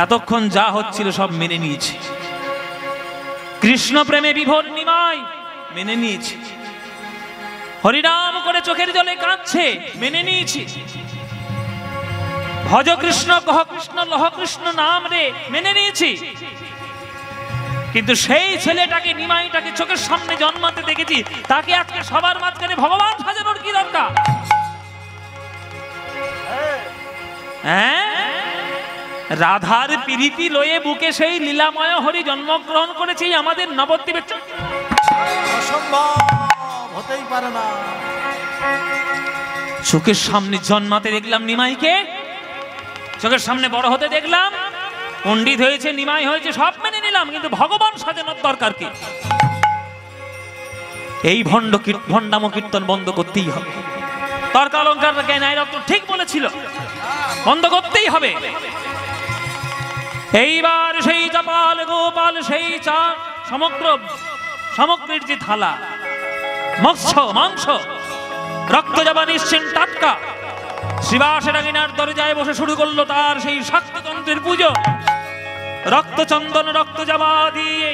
এতক্ষণ যা হচ্ছিল সব মেনে নিয়েছে। কৃষ্ণ প্রেমে বিভোর নিমাই মেনে নিয়েছে। হরিনাম করে চোখের জলে কাঁদছে, মেনে নিয়েছি। ভজ কৃষ্ণ কহ কৃষ্ণ লহ কৃষ্ণ নাম রে, মেনে নিয়েছি। কিন্তু সেই ছেলেটাকে, নিমাইটাকে চোখের সামনে জন্মাতে দেখেছি, তাকে আজকে সবার মাঝখানে ভগবান সাজানোর কি দরকার? রাধার প্রীতি লয়ে বুকে সেই লীলাময় হরি জন্মগ্রহণ করেছে আমাদের নবদ্বীপের। হতেই পারে না। চোখের সামনে জন্মাতে দেখলাম নিমাইকে, চোখের সামনে বড় হতে দেখলাম, পণ্ডিত হয়েছে, নিমাই হয়েছে, সব মেনে নিলাম, কিন্তু ভগবান সাজানোর দরকার কি? এই ভণ্ডাম কীর্তন বন্ধ করতেই হবে। তর্ক অলঙ্কার ন্যায় রত্ন ঠিক বলেছিল, বন্ধ করতেই হবে। এইবার সেই চাপাল গোপাল, সেই চা সামগ্রীর যে থালা, মৎস্য মাংস, রক্ত যাবা নিশ্চিন টাটকা, শ্রীবাসের আঙিনার দরজায় বসে শুরু করলো তার সেই শাক্ততন্ত্রের পুজো। রক্ত চন্দন রক্ত যাবা দিয়ে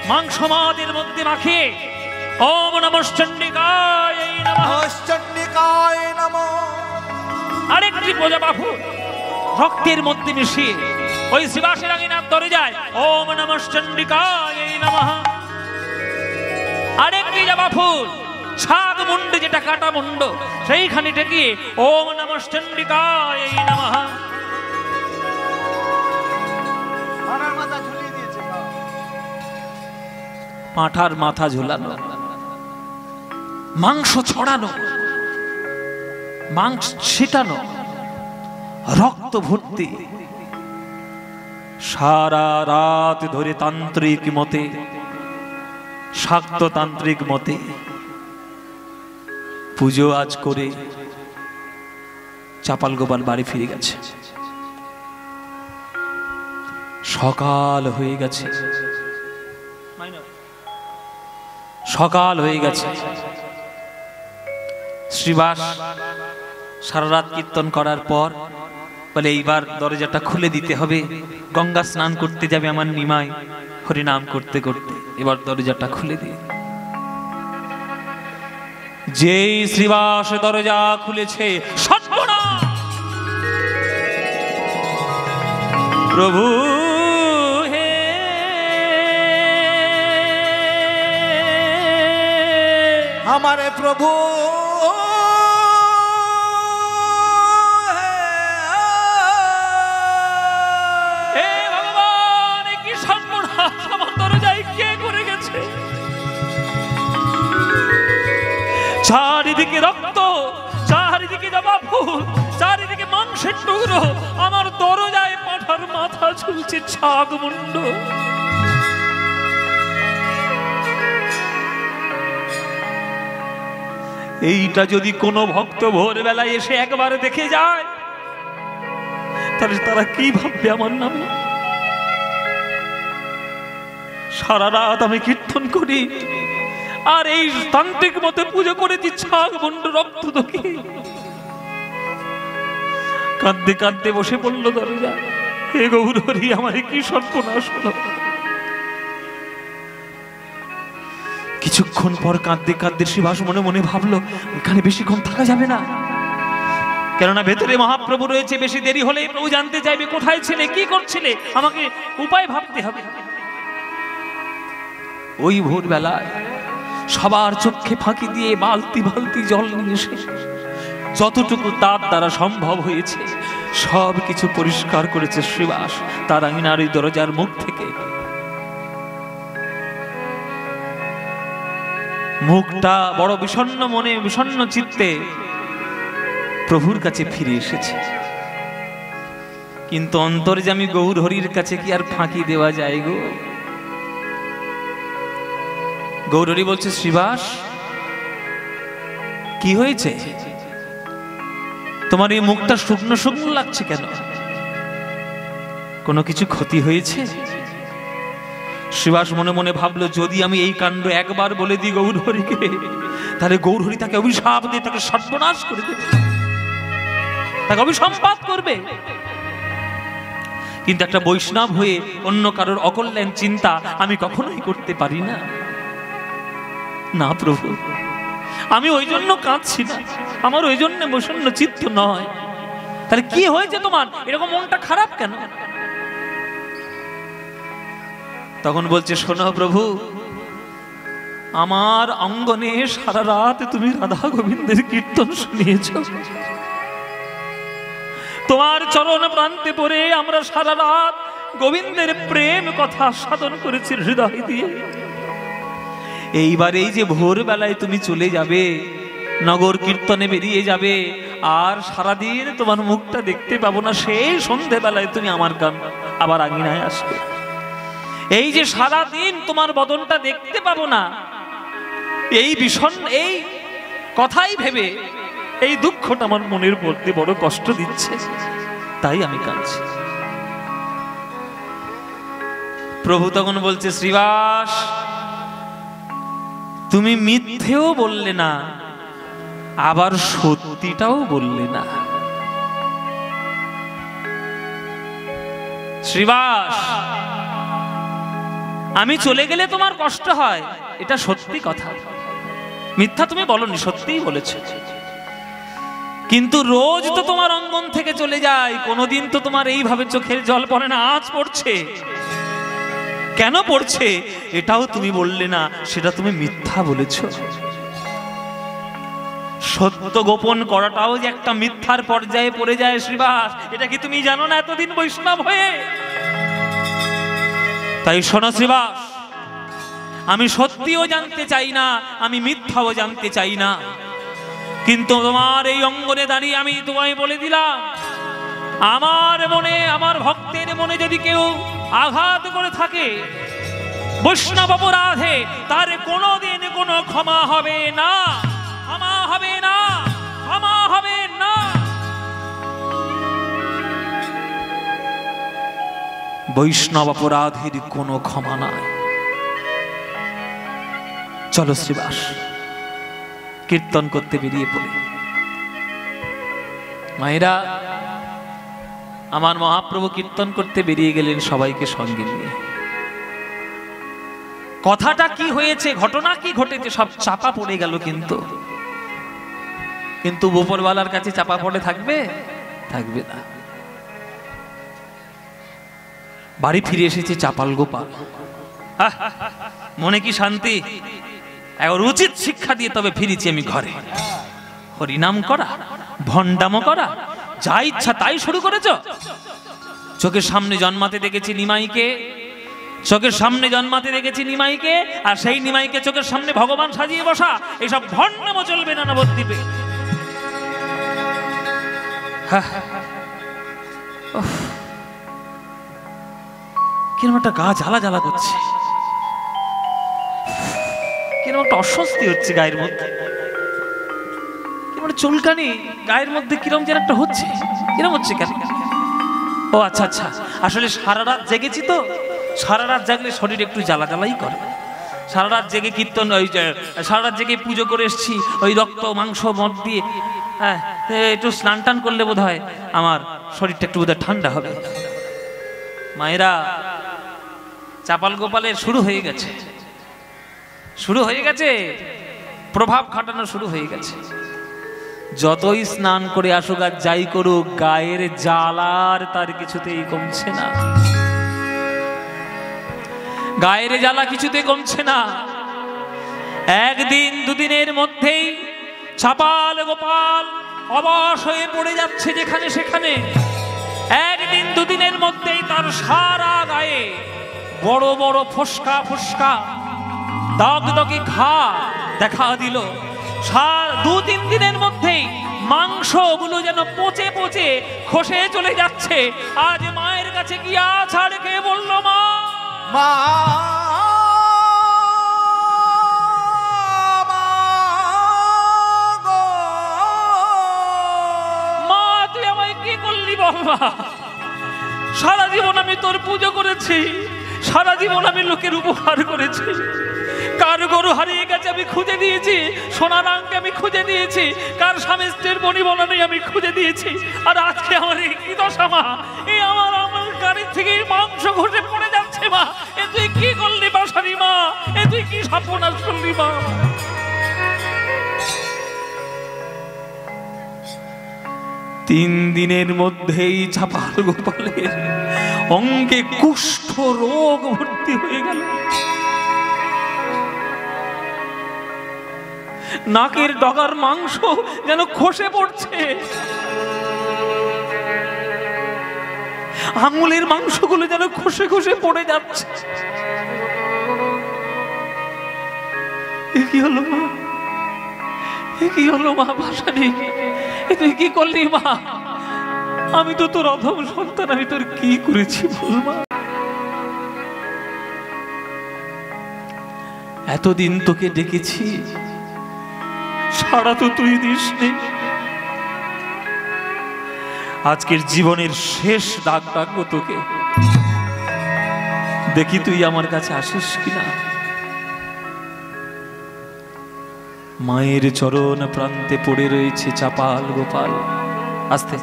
মাংস মাদের মধ্যে মাখিয়ে ওম নমঃ চণ্ডিকায় নমঃ, চণ্ডিকায় নমঃ। আরেকটি পূজা বাবু রক্তের মধ্যে মিশিয়ে ওই শ্রীবাসের আঙিনার দরজায় ওম নমঃ চণ্ডিকায় নমঃ। আরেকটি জবা ফুল ছাগ মুন্ড, যেটা কাটা মুন্ড, সেইখানে ঠেকিয়ে ওম নমঃ চণ্ডিকায় নমঃ। পাঁঠার মাথা ঝুলানো, মাংস ছড়ানো, মাংস ছিটানো, রক্ত ভর্তি। সারা রাত ধরে তান্ত্রিক মতে, শাক্ততান্ত্রিক মতে পুজো আজ করে চাপাল গোপাল বাড়ি ফিরে গেছে। সকাল হয়ে গেছে, সকাল হয়ে গেছে। শ্রীবাস সারা রাত কীর্তন করার পর বলে এইবার দরজাটা খুলে দিতে হবে, গঙ্গা স্নান করতে যাবে আমার নিমাই হরিনাম করতে করতে, এবার দরজাটা খুলে দিয়ে। যেই শ্রীবাস দরজা খুলেছে, সর্বনাশ! প্রভু হে, আমারে প্রভু চারিদিকে রক্ত, চারিদিকে জবা ফুল, চারিদিকে মাংসের টুকরো, আমার দরজায় পাঁঠার মাথা ঝুলছে ছাগ মুন্ড। এইটা যদি কোনো ভক্ত ভোরবেলায় এসে একবার দেখে যায়, তাহলে তারা কি ভাববে আমার নামে? সারা রাত আমি কীর্তন করি, আর এই তান্ত্রিক মতে পুজো করেছি ছাগ মুন্ড রক্ত দেখে। কাঁদতে কাঁদতে বসে পড়লো দরজা। হে গৌর হরি, আমারে কি সর্বনাশ হলো। কিছুক্ষণ পর কাঁদতে কাঁদতে শ্রীবাস মনে মনে ভাবলো, এখানে বেশিক্ষণ থাকা যাবে না, কেননা ভেতরে মহাপ্রভু রয়েছে। বেশি দেরি হলে প্রভু জানতে চাইবে কোথায় ছিলে, কি করছিলে, আমাকে উপায় ভাবতে হবে। ওই ভোরবেলায় সবার চোখে ফাঁকি দিয়ে বালতি বালতি জল নিয়ে এসে যতটুকু তার দ্বারা সম্ভব হয়েছে সব কিছু পরিষ্কার করেছে শ্রীবাস তার আঙিনার ওই দরজার মুখ থেকে। মুখটা বড় বিষণ্ণ মনে, বিষণ্ণ চিত্তে প্রভুর কাছে ফিরে এসেছে। কিন্তু অন্তর্যামী গৌর হরির কাছে কি আর ফাঁকি দেওয়া যায় গো? গৌর হরি বলছে, শ্রীবাস কি হয়েছে, তোমার এই মুখটা শুকনো শুকনো লাগছে কেন? কোনো কিছু ক্ষতি হয়েছে? শ্রীবাস মনে মনে ভাবলো, যদি আমি এই কাণ্ড একবার বলে দিই গৌর হরিকে, তাহলে গৌর হরি তাকে অভিশাপ দিয়ে তাকে সর্বনাশ করে দেবে, তাকে অভিসম্পাত করবে। কিন্তু একটা বৈষ্ণব হয়ে অন্য কারোর অকল্যাণ চিন্তা আমি কখনোই করতে পারি না। না প্রভু, আমি ওই জন্য কাঁদছি না, আমার ওই জন্য বসন্ন চিত্ত নয়। তাহলে কি হয়েছে তোমার, এরকম মনটা খারাপ কেন? তখন বলছে, শোনো প্রভু, আমার অঙ্গনে সারা রাত তুমি রাধা গোবিন্দের কীর্তন শুনিয়েছ, তোমার চরণ প্রান্তে পড়ে আমরা সারা রাত গোবিন্দের প্রেম কথা আস্বাদন করেছি হৃদয় দিয়ে। এইবার এই যে ভোরবেলায় তুমি চলে যাবে, নগর কীর্তনে বেরিয়ে যাবে, আর সারাদিন তোমার মুখটা দেখতে পাবো না, সেই সন্ধেবেলায় তুমি আমার গান আবার আঙিনায় আসবে। এই যে সারাদিন তোমার বদনটা দেখতে পাবো না, এই বিষণ এই কথাই ভেবে এই দুঃখটা আমার মনের মধ্যে বড় কষ্ট দিচ্ছে, তাই আমি কাঁদছি। প্রভু তখন বলছে, শ্রীবাস, তুমি মিথ্যেও বললে না, আবার সত্যিটাও বললে না। শ্রীবাস, আমি চলে গেলে তোমার কষ্ট হয়, এটা সত্যি কথা, মিথ্যা তুমি বলনি, সত্যিই বলেছো। কিন্তু রোজ তো তোমার অঙ্গন থেকে চলে যায়, কোনোদিন তো তোমার এইভাবে চোখের জল পড়ে না, আজ পড়ছে। কেন পড়ছে এটাও তুমি বললে না, সেটা তুমি মিথ্যা বলেছ। সত্য গোপন করাটাও যে একটা মিথ্যার পর্যায়ে পড়ে যায় শ্রীবাস, এটা কি তুমি জানো না এতদিন বৈষ্ণব হয়ে? তাই শোনো শ্রীবাস, আমি সত্যিও জানতে চাই না, আমি মিথ্যাও জানতে চাই না, কিন্তু তোমার এই অঙ্গনে দাঁড়িয়ে আমি তোমায় বলে দিলাম, আমার মনে, আমার ভক্তের মনে যদি কেউ আঘাত করে থাকে বৈষ্ণব অপরাধে, তার কোনোদিন কোনো ক্ষমা হবে না, ক্ষমা হবে না, ক্ষমা হবে না। বৈষ্ণব অপরাধের কোনো ক্ষমা নাই। চলো শ্রীবাস, কীর্তন করতে বেরিয়ে পড়ে। মায়েরা, আমার মহাপ্রভু কীর্তন করতে বেরিয়ে গেলেন সবাইকে সঙ্গে নিয়ে। কথাটা কি হয়েছে, ঘটনা কি ঘটেছে, সব চাপা পড়ে গেল, কিন্তু উপরওয়ালার কাছে চাপা পড়ে থাকবে? থাকবে না। বাড়ি ফিরে এসেছে চাপাল গোপাল, মনে কি শান্তি, এখন উচিত শিক্ষা দিয়ে তবে ফিরেছি আমি ঘরে। হরিনাম করা, ভণ্ডামো করা, যা ইচ্ছা তাই শুরু করেছ। চোখের সামনে জন্মাতে দেখেছি নিমাইকে, চোখের সামনে জন্মাতে দেখেছি নিমাইকে, আর সেই নিমাইকে চোখের সামনে ভগবান সাজিয়ে বসা, এইসব ভণ্ডামো চলবে না নবদ্বীপে। কিরম একটা গা জ্বালা জ্বালা করছে, কিরম একটা অস্বস্তি হচ্ছে গায়ের মধ্যে, কিরম একটা চুলকানি গায়ের মধ্যে, কিরম যেন একটা হচ্ছে। কিরম হচ্ছে কেন? ও আচ্ছা আচ্ছা, আসলে সারা রাত জেগেছি তো, সারা রাত জাগলে শরীর একটু জ্বালা জ্বালাই করে। সারা রাত জেগে কীর্তন, ওই সারা রাত জেগে পুজো করে এসছি, ওই রক্ত মাংস মদ দিয়ে, হ্যাঁ, একটু স্নান টান করলে বোধ হয় আমার শরীরটা একটু বোধ হয় ঠান্ডা হবে। মায়েরা, চাপাল গোপালের শুরু হয়ে গেছে, শুরু হয়ে গেছে, প্রভাব খাটানো শুরু হয়ে গেছে। যতই স্নান করে আসুক আর যাই করুক, গায়ের জ্বালার তার কিছুতেই কমছে না, গায়ের জ্বালা কিছুতে কমছে না। একদিন দুদিনের মধ্যেই চাপাল গোপাল অবশ হয়ে পড়ে যাচ্ছে যেখানে সেখানে। একদিন দুদিনের মধ্যেই তার সারা গায়ে বড় বড় ফোসকা ফোসকা দাগদাগি ঘা দেখা দিল। দু তিন দিনের মধ্যেই মাংসগুলো যেন পচে পচে খসে চলে যাচ্ছে। আজ মায়ের কাছে গিয়া ছাড় কে বলল, মা মা তুই আমায় কি করলি বাবা? সারা জীবন আমি তোর পুজো করেছি, সারা জীবন আমি লোকের উপকার করেছি, কার গরু হারিয়ে গেছে আমি খুঁজে দিয়েছি, সোনার আংটি আমি খুঁজে দিয়েছি, কার স্বামী স্ত্রীর বনি বলা নেই আমি খুঁজে দিয়েছি, আর আজকে আমার এই কি দশা মা? এই আমার তরকারি থেকে মাংস ঘষে পড়ে যাচ্ছে মা। এ তুই কি করলি বাসারি মা? এ তুই কি সর্বনাশ করলি মা? 3 দিনের মধ্যেই চাপাল গোপালের অঙ্গে কুষ্ঠ রোগ ভর্তি হয়ে গেল। নাকের ডগার মাংস যেন খসে পড়ছে, আঙুলের মাংসগুলো যেন খসে খসে পড়ে যাচ্ছে। কি হলো মা? কি হলো মা? ভাষা নেই। তুই কি করলি মা? আমি তো তোর অধম সন্তান, আমি তোর কি করেছি বল মা? এতদিন তোকে ডেকেছি, সাড়া তো তুই দিসনি। আজকের জীবনের শেষ ডাক ডাকবো তোকে, দেখি তুই আমার কাছে আসিস কিনা। মায়ের চরণ প্রান্তে পড়ে রয়েছে চাপাল গোপাল। আস্তে,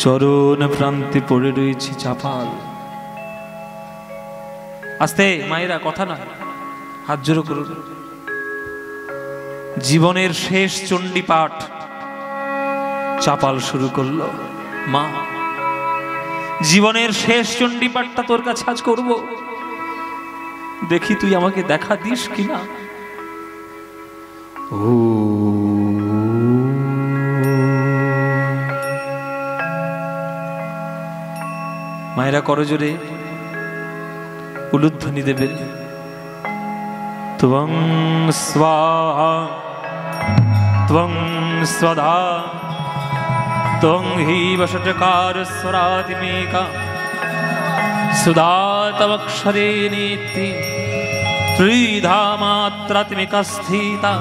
চরণ প্রান্তে পড়ে রয়েছে চাপাল। আস্তে, মায়েরা কথা না, হাত জোড়ো করুন। জীবনের শেষ চণ্ডী পাঠ চাপাল শুরু করলো। মা, জীবনের শেষ চণ্ডী পাঠটা তোর কাছে আজ করব, দেখি তুই আমাকে দেখা দিস কিনা। ও মায়েরা করজোরে উলুধ্বনি দেবেন। ত্বং স্বাহা ত্বং স্বধা ত্বং হি বষটকার স্বরাতিমেকা সুধা তবক্ষরে নেত্রি ত্রিধা মাত্রাত্মিকা স্থিতা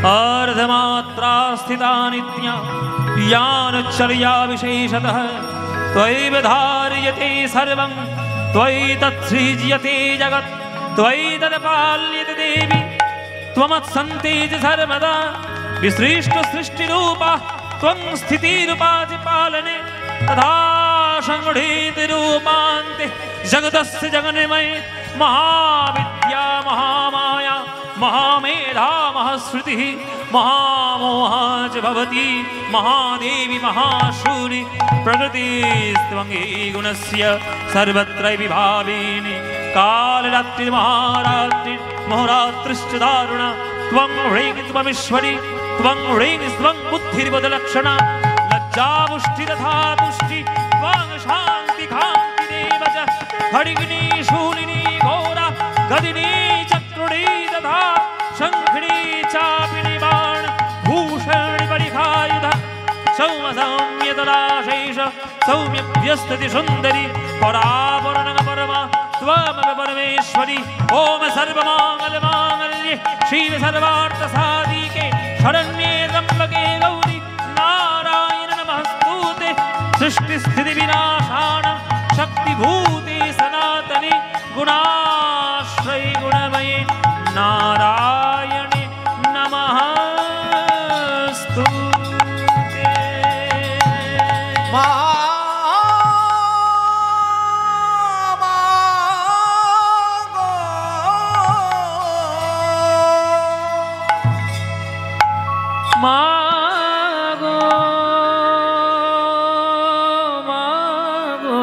अर्धमात्रा स्थिता नित्या यानचर्या विशेषतः त्वयैव धार्यते सर्वं त्वयि तत्सृज्यते जगत् त्वयि तत्पाल्यते देवी त्वमत्सन्तेज सर्वदा विसृष्ट सृष्टिरूपा त्वं स्थितिरूपाति पालने तथा संगठित रूपान्ते जगतस्य जगन्मये महाविद्या महामाया महामेधा महाश्रुतिः महामोहा च भवति महादेवी महाशूरि प्रकृतिस्त्वं गुणस्य सर्वत्र विभाविनी कालरात्रि महारात्रि महोरात्रिश्च दारुणा त्वं ह्रीं त्वमीश्वरी त्वं ह्रीं त्वं बुद्धिर्बोधलक्षणा लज्जामुष्टि तथा तुष्टि त्वं शान्ति कान्ति देव च हरिग्नि शूलिनी घोरा गदिनी चक्रुणी तथा शङ्खिणी चापिनी बाण भूषणी परिखायुध सौम्य सौम्यतराशैष सौम्यभ्यस्तति सुन्दरी परापरणग परमा त्वमव परमेश्वरी ओम सर्वमाङ्गल्ये शिवे सर्वार्थसाधिके शरण्ये त्र्यम्बके गौरी नारायण नमस्तुते सृष्टिस्थितिविनाशान शक्तिभूते सनातने गुणाश्रय गुणमये नारायणे नमस्तुते। মাগো মাগো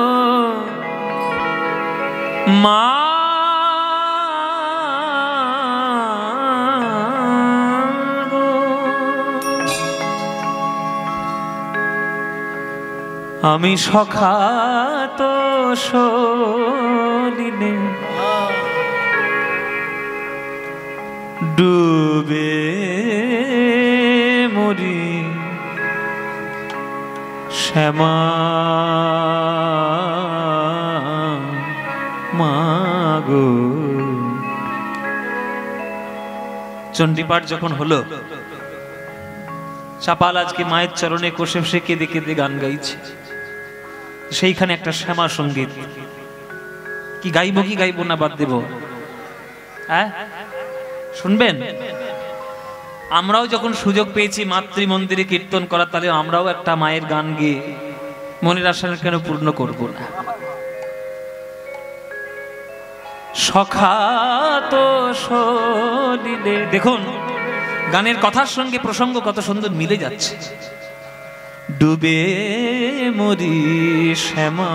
মাগো, আমি সখা তো সলিলে ডুবে মরি শ্যামা মাগো। চণ্ডীপাঠ যখন হলো, চাপাল আজকে মায়ের চরণে কষে বসে কেঁদে কেঁদে গান গাইছে। সেইখানে একটা শ্যামা সঙ্গীত কি গাইবো কি গাইবো না বাদ দেব, হ্যাঁ শুনবেন? আমরাও যখন সুযোগ পেয়েছি মাতৃ মন্দিরে কীর্তন করার, তাহলে আমরাও একটা মায়ের গান গেয়ে মনের আশা কেন পূর্ণ করব না? সখা তো সলিলে, দেখুন গানের কথার সঙ্গে প্রসঙ্গ কত সুন্দর মিলে যাচ্ছে। ডুবে মরি শ্যামা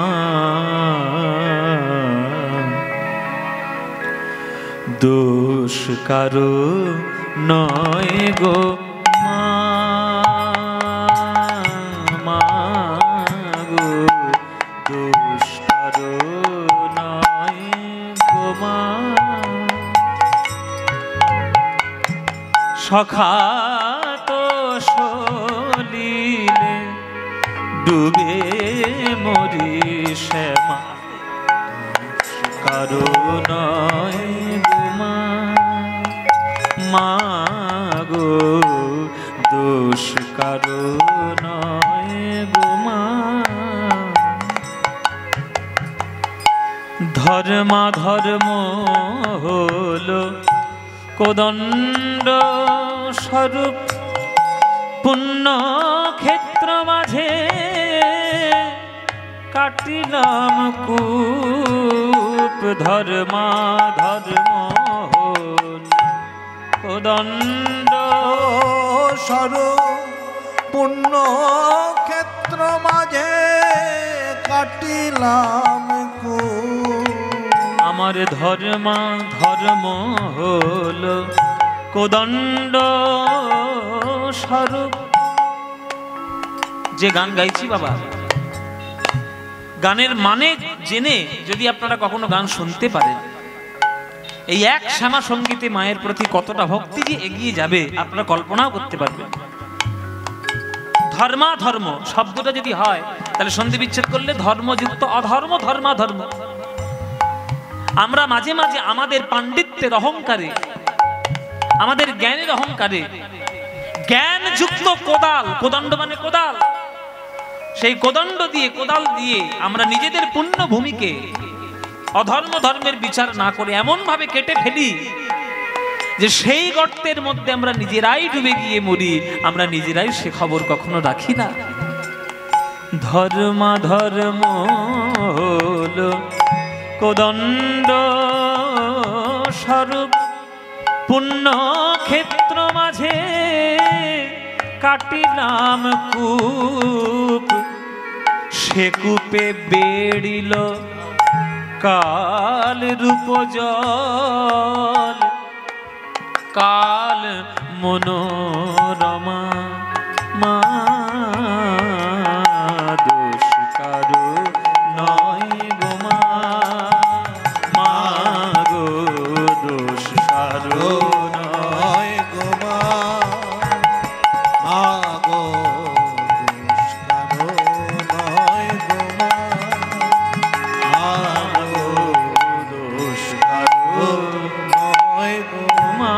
দোষ কারো নয় গো মা গো, দোষ কারো নয় গো মা। সখা তো সলিলে ডুবে মরি শ্যামা কারো নয় গো মা গো, দোষ কারো নয় গো মা। ধর্মা ধর্ম হলো কোদণ্ড স্বরূপ, পুণ্য ক্ষেত্র মাঝে কাটিলাম কূপ। ধর্মা ধর্ম হল কোদণ্ড স্বরূপ, পুণ্য ক্ষেত্র মাঝে কাটিলাম কূপ। আমার ধর্মা ধর্ম হল কোদণ্ড স্বরূপ। যে গান গাইছি বাবা, গানের মানে জেনে যদি আপনারা কখনো গান শুনতে পারেন, এই এক শ্যামা সঙ্গীতে মায়ের প্রতি কতটা ভক্তি যে এগিয়ে যাবে আপনারা কল্পনাও করতে পারবেন। ধর্মা ধর্ম শব্দটা যদি হয় তাহলে সন্ধি বিচ্ছেদ করলে ধর্মযুক্ত অধর্ম, ধর্মা ধর্ম। আমরা মাঝে মাঝে আমাদের পাণ্ডিত্যের অহংকারে, আমাদের জ্ঞানের অহংকারে, জ্ঞানযুক্ত কোদাল, কোদণ্ড মানে কোদাল, সেই কোদণ্ড দিয়ে কোদাল দিয়ে আমরা নিজেদের পুণ্য ভূমিকে অধর্ম ধর্মের বিচার না করে এমন ভাবে কেটে ফেলি যে সেই গর্তের মধ্যে আমরা নিজেরাই ডুবে গিয়ে মরি, আমরা নিজেরাই সে খবর কখনো রাখি না। ধর্মা ধর্ম হলো কোদণ্ড স্বরূপ, পুণ্য ক্ষেত্র মাঝে কাটিলাম কূপ। সে কূপে বেড়িল কাল রূপ জল, কাল মনোরমা মা। দোষ কারো নয় গো মা গো, দোষ কারো নয় গো মা গো, দোষ কারো নয় গো মা গো, দোষ কারো নয় গো মা।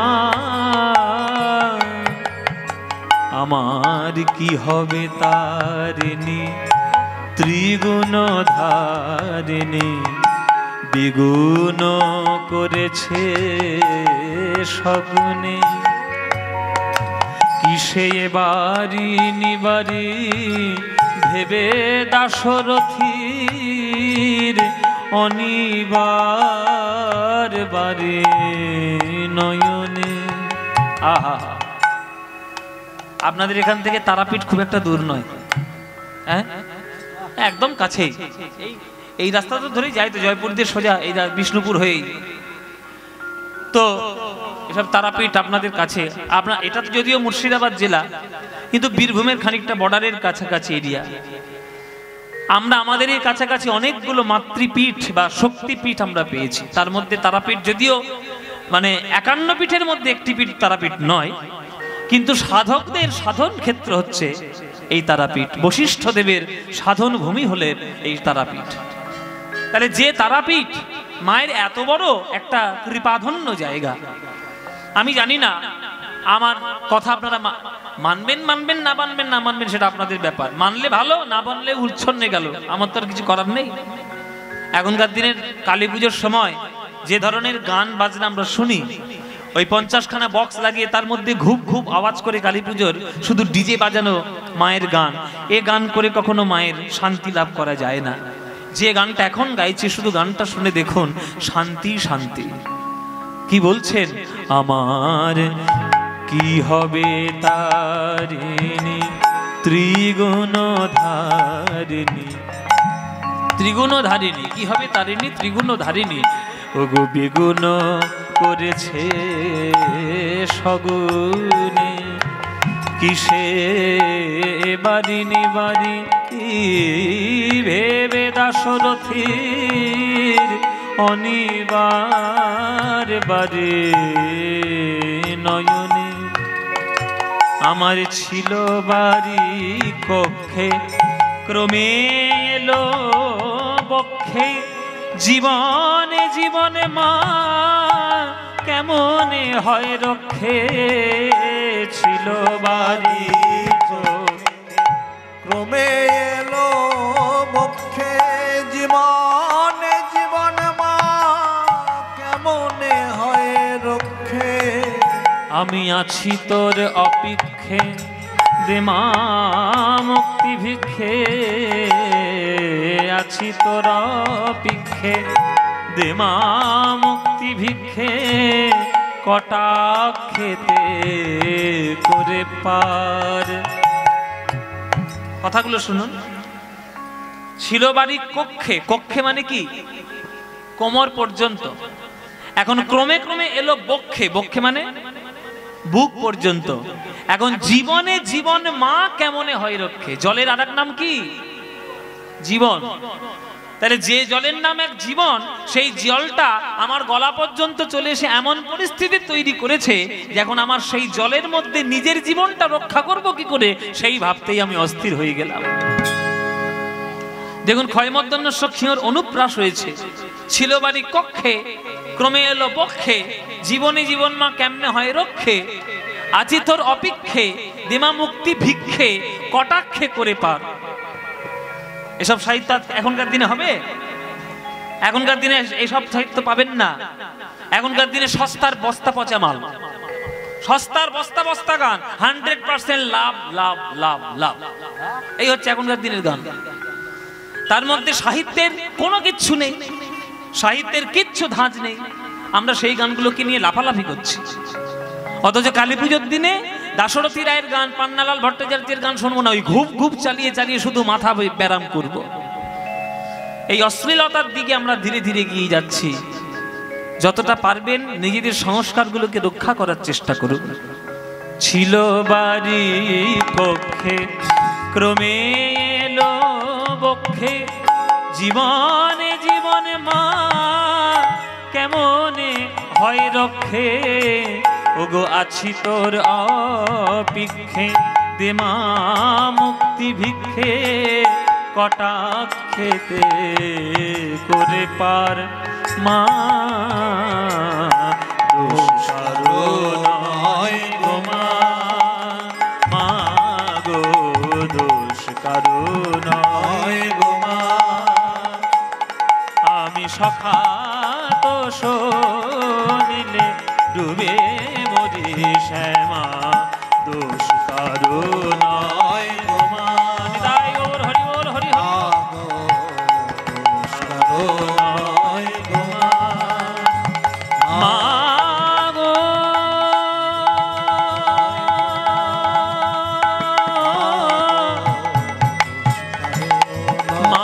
আমার কি হবে তারিণী ত্রিগুণ ধারিণী, দ্বিগুণ করেছে সগুণে। কিসে বাড়ি নিবারি ভেবে দাশরথীর অনিবার বারে নয়নে। আহা, আপনাদের এখান থেকে তারাপীঠ খুব একটা দূর নয়, হ্যাঁ একদম কাছেই। এই রাস্তাটা ধরেই যাই তো, জয়পুর দিয়ে সোজা এই বিষ্ণুপুর হয়েই তো এসব তারাপীঠ আপনাদের কাছে। আপনার এটা তো যদিও মুর্শিদাবাদ জেলা, কিন্তু বীরভূমের খানিকটা বর্ডারের কাছাকাছি এরিয়া। আমরা আমাদের এই কাছাকাছি অনেকগুলো মাতৃপীঠ বা শক্তিপীঠ আমরা পেয়েছি। তার মধ্যে তারাপীঠ যদিও মানে 51 পীঠের মধ্যে একটি পীঠ তারাপীঠ নয়, কিন্তু সাধকদের সাধন ক্ষেত্র হচ্ছে এই তারাপীঠ। বশিষ্ঠ দেবের সাধন ভূমি হলেন এই তারাপীঠ। তাহলে যে তারাপীঠ মায়ের এত বড় একটা কৃপাধন্য জায়গা, আমি জানি না আমার কথা আপনারা মানবেন মানবেন না মানবেন না মানবেন সেটা আপনাদের ব্যাপার। মানলে ভালো, না মানলে উচ্ছন্নে গেল, আমার তো আর কিছু করার নেই। এখনকার দিনের কালী পুজোর সময় যে ধরনের গান বাজনা আমরা শুনি, ওই 50খানা বক্স লাগিয়ে তার মধ্যে ঘুপ ঘুপ আওয়াজ করে কালী পুজোর শুধু ডিজে বাজানো মায়ের গান, এ গান করে কখনো মায়ের শান্তি লাভ করা যায় না। যে গানটা এখন গাইছে শুধু গানটা শুনে দেখুন, শান্তি শান্তি। কি বলছেন? আমার কি হবে তারিণী ত্রিগুণধারিণী, ত্রিগুণধারিণী কি হবে তারিণী ত্রিগুণধারিণী, ওগো বিগুণ করেছে সগুনে, কিসে বারিনি বাড়ি ভেবে দাশরথীর অনিবার বারে নয়নে। আমার ছিল বাড়ি কক্ষে, ক্রমে এলো বক্ষে, জীবনে জীবনে মা কেমনে হয় রক্ষে, ছিল বাড়ি ক্রমে এলো বক্ষে, জীবনে জীবনে মা কেমনে হয় রক্ষে। আমি আছি তোর অপেক্ষে, দে মা মুক্তি ভিক্ষে, আছি তোর অপেক্ষে, দে মা মুক্তি ভিক্ষে, কটাক্ষেতে করে পার। কথাগুলো শুনুন। ছিল বাড়ি কক্ষে, কক্ষে মানে কি? কোমর পর্যন্ত। এখন ক্রমে ক্রমে এলো বক্ষে, বক্ষে মানে বুক পর্যন্ত। এখন জীবনে জীবন মা কেমনে হয় রক্ষে, জলের আরেক নাম কি? জীবন। তাহলে যে জলের নাম এক জীবন, সেই জলটা আমার গলা পর্যন্ত চলে এসে এমন পরিস্থিতি তৈরি করেছে যে এখন আমার সেই জলের মধ্যে নিজের জীবনটা রক্ষা করব কি করে, সেই ভাবতেই আমি অস্থির হয়ে গেলাম। দেখুন, ক্ষয়মর্দন্য সক্ষীয়র অনুপ্রাস হয়েছে। ছিল বাড়ি কক্ষে, ক্রমে এলো বক্ষে, জীবনে জীবন মা কেমনে হয় রক্ষে, আছি তোর অপেক্ষে, দেমা মুক্তি ভিক্ষে, কটাক্ষে করে পার। এসব সাহিত্য এখনকার দিনে হবে? এখনকার দিনে এইসব সাহিত্য পাবেন না। এখনকার দিনে সস্তার বস্তা পচা মাল, সস্তার বস্তা বস্তা গান, 100% লাভ লাভ লাভ লাভ, এই হচ্ছে এখনকার দিনের গান। তার মধ্যে সাহিত্যের কোনো কিচ্ছু নেই, সাহিত্যের কিচ্ছু ধাঁচ নেই। আমরা সেই গানগুলোকে নিয়ে লাফালাফি করছি। অথচ কালী পুজোর দিনে দাশরথী রায়ের গান, পান্নালাল ভট্টাচার্যের গান শুনবো না, ওই ঘুপ ঘুপ চালিয়ে চালিয়ে শুধু মাথা ব্যারাম করব। এই অশ্লীলতার দিকে আমরা ধীরে ধীরে গিয়ে যাচ্ছি। যতটা পারবেন নিজেদের সংস্কারগুলোকে রক্ষা করার চেষ্টা করুন। ছিল বাড়ি কক্ষে, ক্রমে এলো বক্ষে, জীবনে জীবনে মা কেমনে হয় রক্ষে, ওগো আছি তোর অপেক্ষে, দে মা মুক্তি ভিক্ষে, কটাক্ষেতে করে পার। মা দোষ কারো নয় গো মা, মা গো দোষ কারো নয় গো মা, আমি সখা তো শোনিলে ডুবে মরি শ্যামা, দোষ কারো নয় গো মা। নিতাই গৌর হরি বল হরি হরি। দোষ কারো নয় গো মা, মা গো মা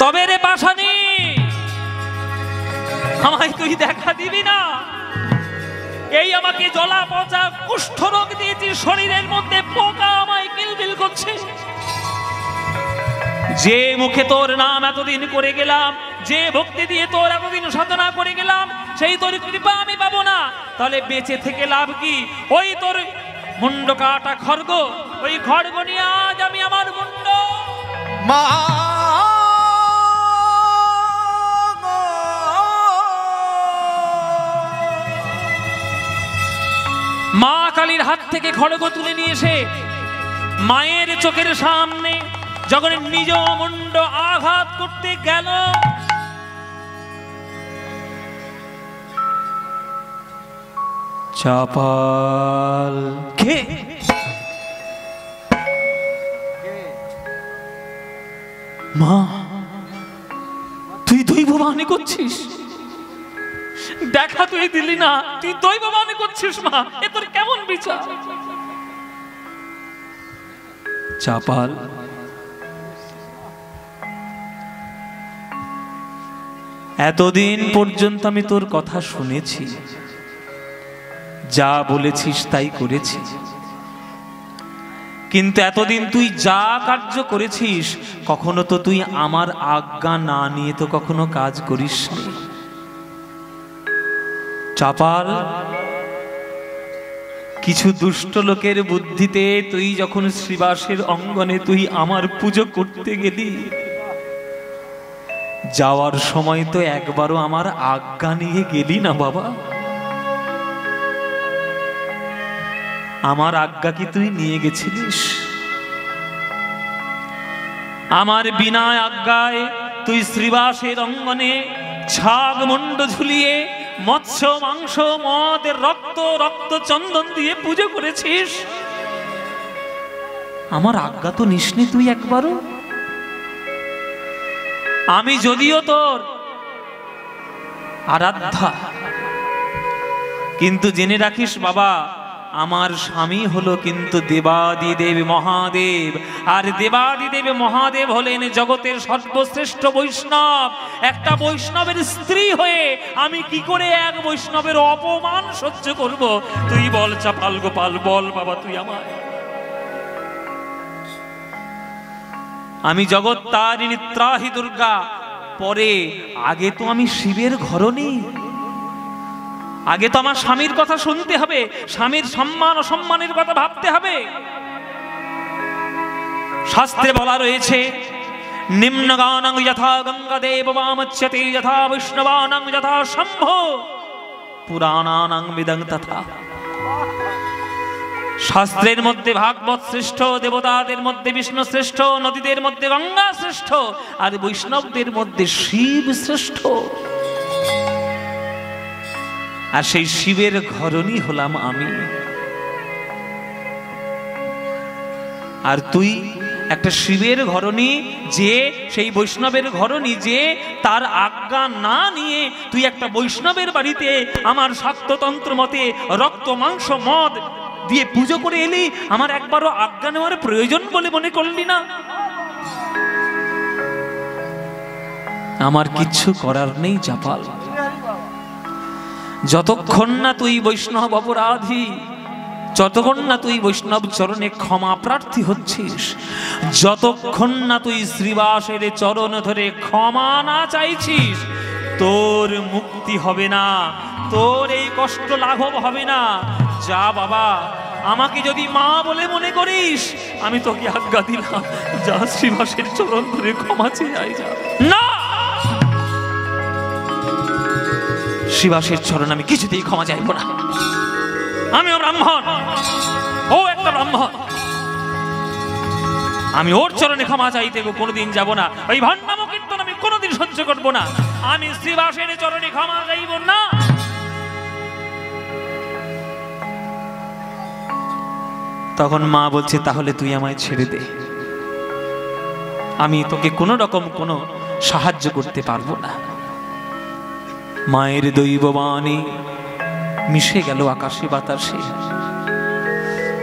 তবে রে পাশানি, আমায় তুই দেখা দিবি না? এই আমাকে জ্বলা পচা কুষ্ঠ রোগ দিয়েছি, শরীরের মধ্যে পোকা আমায় কিলবিল করছে। যে মুখে তোর নাম এতদিন করে গেলাম, যে ভক্তি দিয়ে তোর এতদিন সাধনা করে গেলাম, সেই তোর কৃপা আমি পাবো না, তাহলে বেঁচে থেকে লাভ কি? ওই তোর মুন্ড কাটা খড়গ, ওই খড়গ নিয়ে আজ আমি আমার মুন্ড মা মা কালীর হাত থেকে খড়গ তুলে নিয়ে এসে মায়ের চোখের সামনে যখন নিজ মুন্ড আঘাত করতে গেল, চাপাল কে মা, তুই দৈববাণী করছিস? দেখা তুই দিলি না, তুই দৈববাণী করছিস মা, এ তোর কেমন বিচার? চাপাল, এতদিন পর্যন্ত আমি তোর কথা শুনেছি, যা বলেছিস তাই করেছি, কিন্তু এতদিন তুই যা কার্য করেছিস কখনো তো তুই আমার আজ্ঞা না নিয়ে তো কখনো কাজ করিসনি। চাপাল, কিছু দুষ্ট লোকের বুদ্ধিতে তুই যখন শ্রীবাসের অঙ্গনে তুই আমার পুজো করতে গেলি, যাওয়ার সময় তো একবারও আমার আজ্ঞা নিয়ে গেলি না বাবা। আমার আজ্ঞা কি তুই নিয়ে গেছিলিস? আমার বিনা আজ্ঞায় তুই শ্রীবাসের অঙ্গনে ছাগ মুন্ড ঝুলিয়ে মৎস্য মাংস মদ রক্ত রক্ত চন্দন দিয়ে পুজো করেছিস। আমার আজ্ঞা তো নিসনি তুই একবারও। আমি যদিও তোর আরাধ্যা, কিন্তু জেনে রাখিস বাবা, আমার স্বামী হলো কিন্তু দেবাদিদেব মহাদেব, আর দেবাদিদেব মহাদেব হলেন জগতের সর্বশ্রেষ্ঠ বৈষ্ণব। একটা বৈষ্ণবের স্ত্রী হয়ে আমি কি করে এক বৈষ্ণবের অপমান সহ্য করব? তুই বল চাপাল গোপাল, বল বাবা তুই আমায়। আমি জগৎ তারিণী ত্রাহি দুর্গা, পরে আগে তো আমি শিবের ঘরণী, আগে তো আমার স্বামীর কথা শুনতে হবে, স্বামীর সম্মান অসম্মানের কথা ভাবতে হবে। শাস্ত্রে বলা রয়েছে, নিম্নগানং যথা গঙ্গাদেব বামচ্যতে যথা বৈষ্ণবানং যথা শম্ভ পুরাণানাং বিদং তথা। শাস্ত্রের মধ্যে ভাগবত শ্রেষ্ঠ, দেবতাদের মধ্যে বিষ্ণু শ্রেষ্ঠ, নদীদের মধ্যে গঙ্গা শ্রেষ্ঠ, আর বৈষ্ণবদের মধ্যে শিব শ্রেষ্ঠ। আর সেই শিবের ঘরণী হলাম আমি। আর তুই একটা শিবের ঘরণী, যে সেই বৈষ্ণবের ঘরণী, যে তার আজ্ঞা না নিয়ে তুই একটা বৈষ্ণবের বাড়িতে আমার শাক্ততন্ত্র মতে রক্ত মাংস মদ দিয়ে পুজো করে এলি, আমার একবারও আজ্ঞা নেওয়ার প্রয়োজন বলে মনে করলি না? আমার কিচ্ছু করার নেই চাপাল। যতক্ষণ না তুই বৈষ্ণব অপরাধী, যতক্ষণ না তুই বৈষ্ণব চরণে ক্ষমা প্রার্থী হচ্ছিস, যতক্ষণ না তুই শ্রীবাসের চরণ ধরে ক্ষমা না চাইছিস, তোর মুক্তি হবে না, তোর এই কষ্ট লাঘব হবে না। যা বাবা, আমাকে যদি মা বলে মনে করিস, আমি তোকে আজ্ঞা দিলাম, যা শ্রীবাসের চরণ ধরে ক্ষমা চেয়ে যা। না, শ্রীবাসের চরণ আমি কিছুতেই ক্ষমা চাইব না। আমিও ব্রাহ্মণ, ও একটা ব্রাহ্মণ, আমি ওর চরণে ক্ষমা চাইতে কোনোদিন যাব না। ওই ভণ্ডাম কীর্তন আমি কোনোদিন সহ্য করব না। আমি শ্রীবাসের চরণে ক্ষমা চাইব না। তখন মা বলছে, তাহলে তুই আমায় ছেড়ে দে, আমি তোকে কোনো রকম কোনো সাহায্য করতে পারবো না। মায়ের দৈববাণী মিশে গেল আকাশে বাতাসে।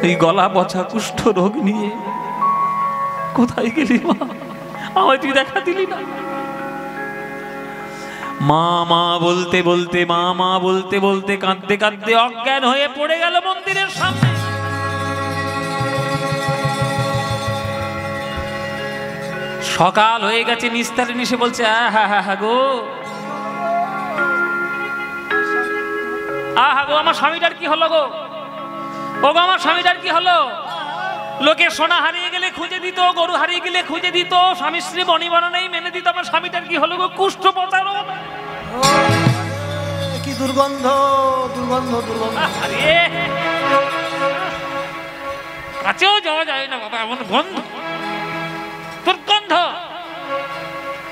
এই গলা পচা কুষ্ঠ রোগ নিয়ে কোথায় গেলি মা? আমায় তুই দেখা দিলি না। মা মা বলতে বলতে, মা মা বলতে বলতে, কাঁদতে কাঁদতে অজ্ঞান হয়ে পড়ে গেল মন্দিরের সামনে। সকাল হয়ে গেছে, নিস্তারিণী এসে বলছে, আহা গো, আহা গো, আমার স্বামীটার কি হলো গো? ও গো আমার স্বামীটার কি হলো? লোকে সোনা হারিয়ে গেলে খুঁজে দিত, গরু হারিয়ে গেলে খুঁজে দিত, স্বামী স্ত্রী বনিবনা নেই মেনে দিত। আমার স্বামীটার কি হলো গো? কুষ্ঠ পচার কি দুর্গন্ধ, দুর্গন্ধ, দুর্গন্ধ। আরে কাছেও যাওয়া যায় না বাবা, এমন গন্ধ, দুর্গন্ধ।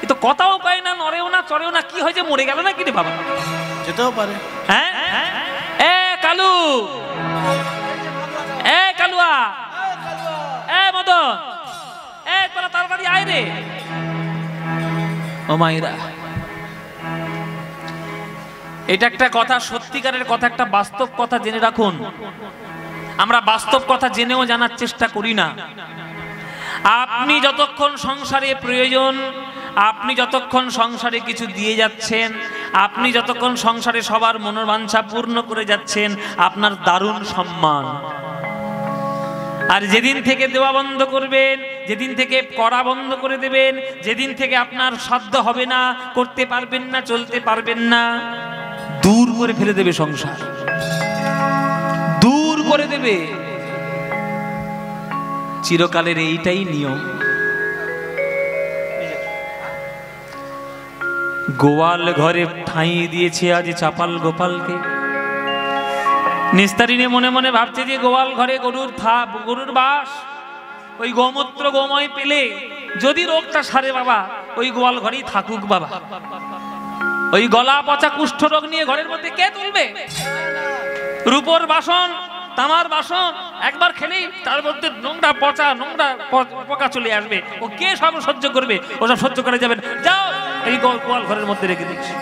এ তো কথাও কয় না, নড়েও না, চড়েও না। কি হয়েছে, মরে গেল না কি রে বাবা? যেতেও পারে। হ্যাঁ এ কালু, এ কালুয়া, এ মদন, এ তোরা তাড়াতাড়ি আয় রে। ও মাইরা, এটা একটা কথা, সত্যিকারের কথা, একটা বাস্তব কথা জেনে রাখুন। আমরা বাস্তব কথা জেনেও জানার চেষ্টা করি না। আপনি যতক্ষণ সংসারে প্রয়োজন, আপনি যতক্ষণ সংসারে কিছু দিয়ে যাচ্ছেন, আপনি যতক্ষণ সংসারে সবার মনোবাঞ্ছা পূর্ণ করে যাচ্ছেন, আপনার দারুণ সম্মান। আর যেদিন থেকে দেওয়া বন্ধ করবেন, যেদিন থেকে করা বন্ধ করে দেবেন, যেদিন থেকে আপনার সাধ্য হবে না, করতে পারবেন না, চলতে পারবেন না, দূর করে ফেলে দেবে সংসার, দূর করে দেবে। চিরকালের এইটাই নিয়ম। গোয়াল ঘরে ঠাঁই দিয়েছে আজ চাপাল গোপালকে। নিস্তারিণী মনে মনে ভাবছে যে গোয়াল ঘরে গরুর বাস, ওই গোমূত্র গোময় পেলে যদি রোগটা সারে বাবা, ওই গোয়াল ঘরেই থাকুক বাবা। ওই গলা পচা কুষ্ঠ রোগ নিয়ে ঘরের মধ্যে কে তুলবে? রূপোর বাসন, তামার বাসন একবার খেলেই তার মধ্যে নোংরা পচা, নোংরা পোকা চলে আসবে। ও কে সব সহ্য করবে? ওসব সহ্য করে যাবেন। যাও এই গোয়াল ঘরের মধ্যে রেখে দিচ্ছি।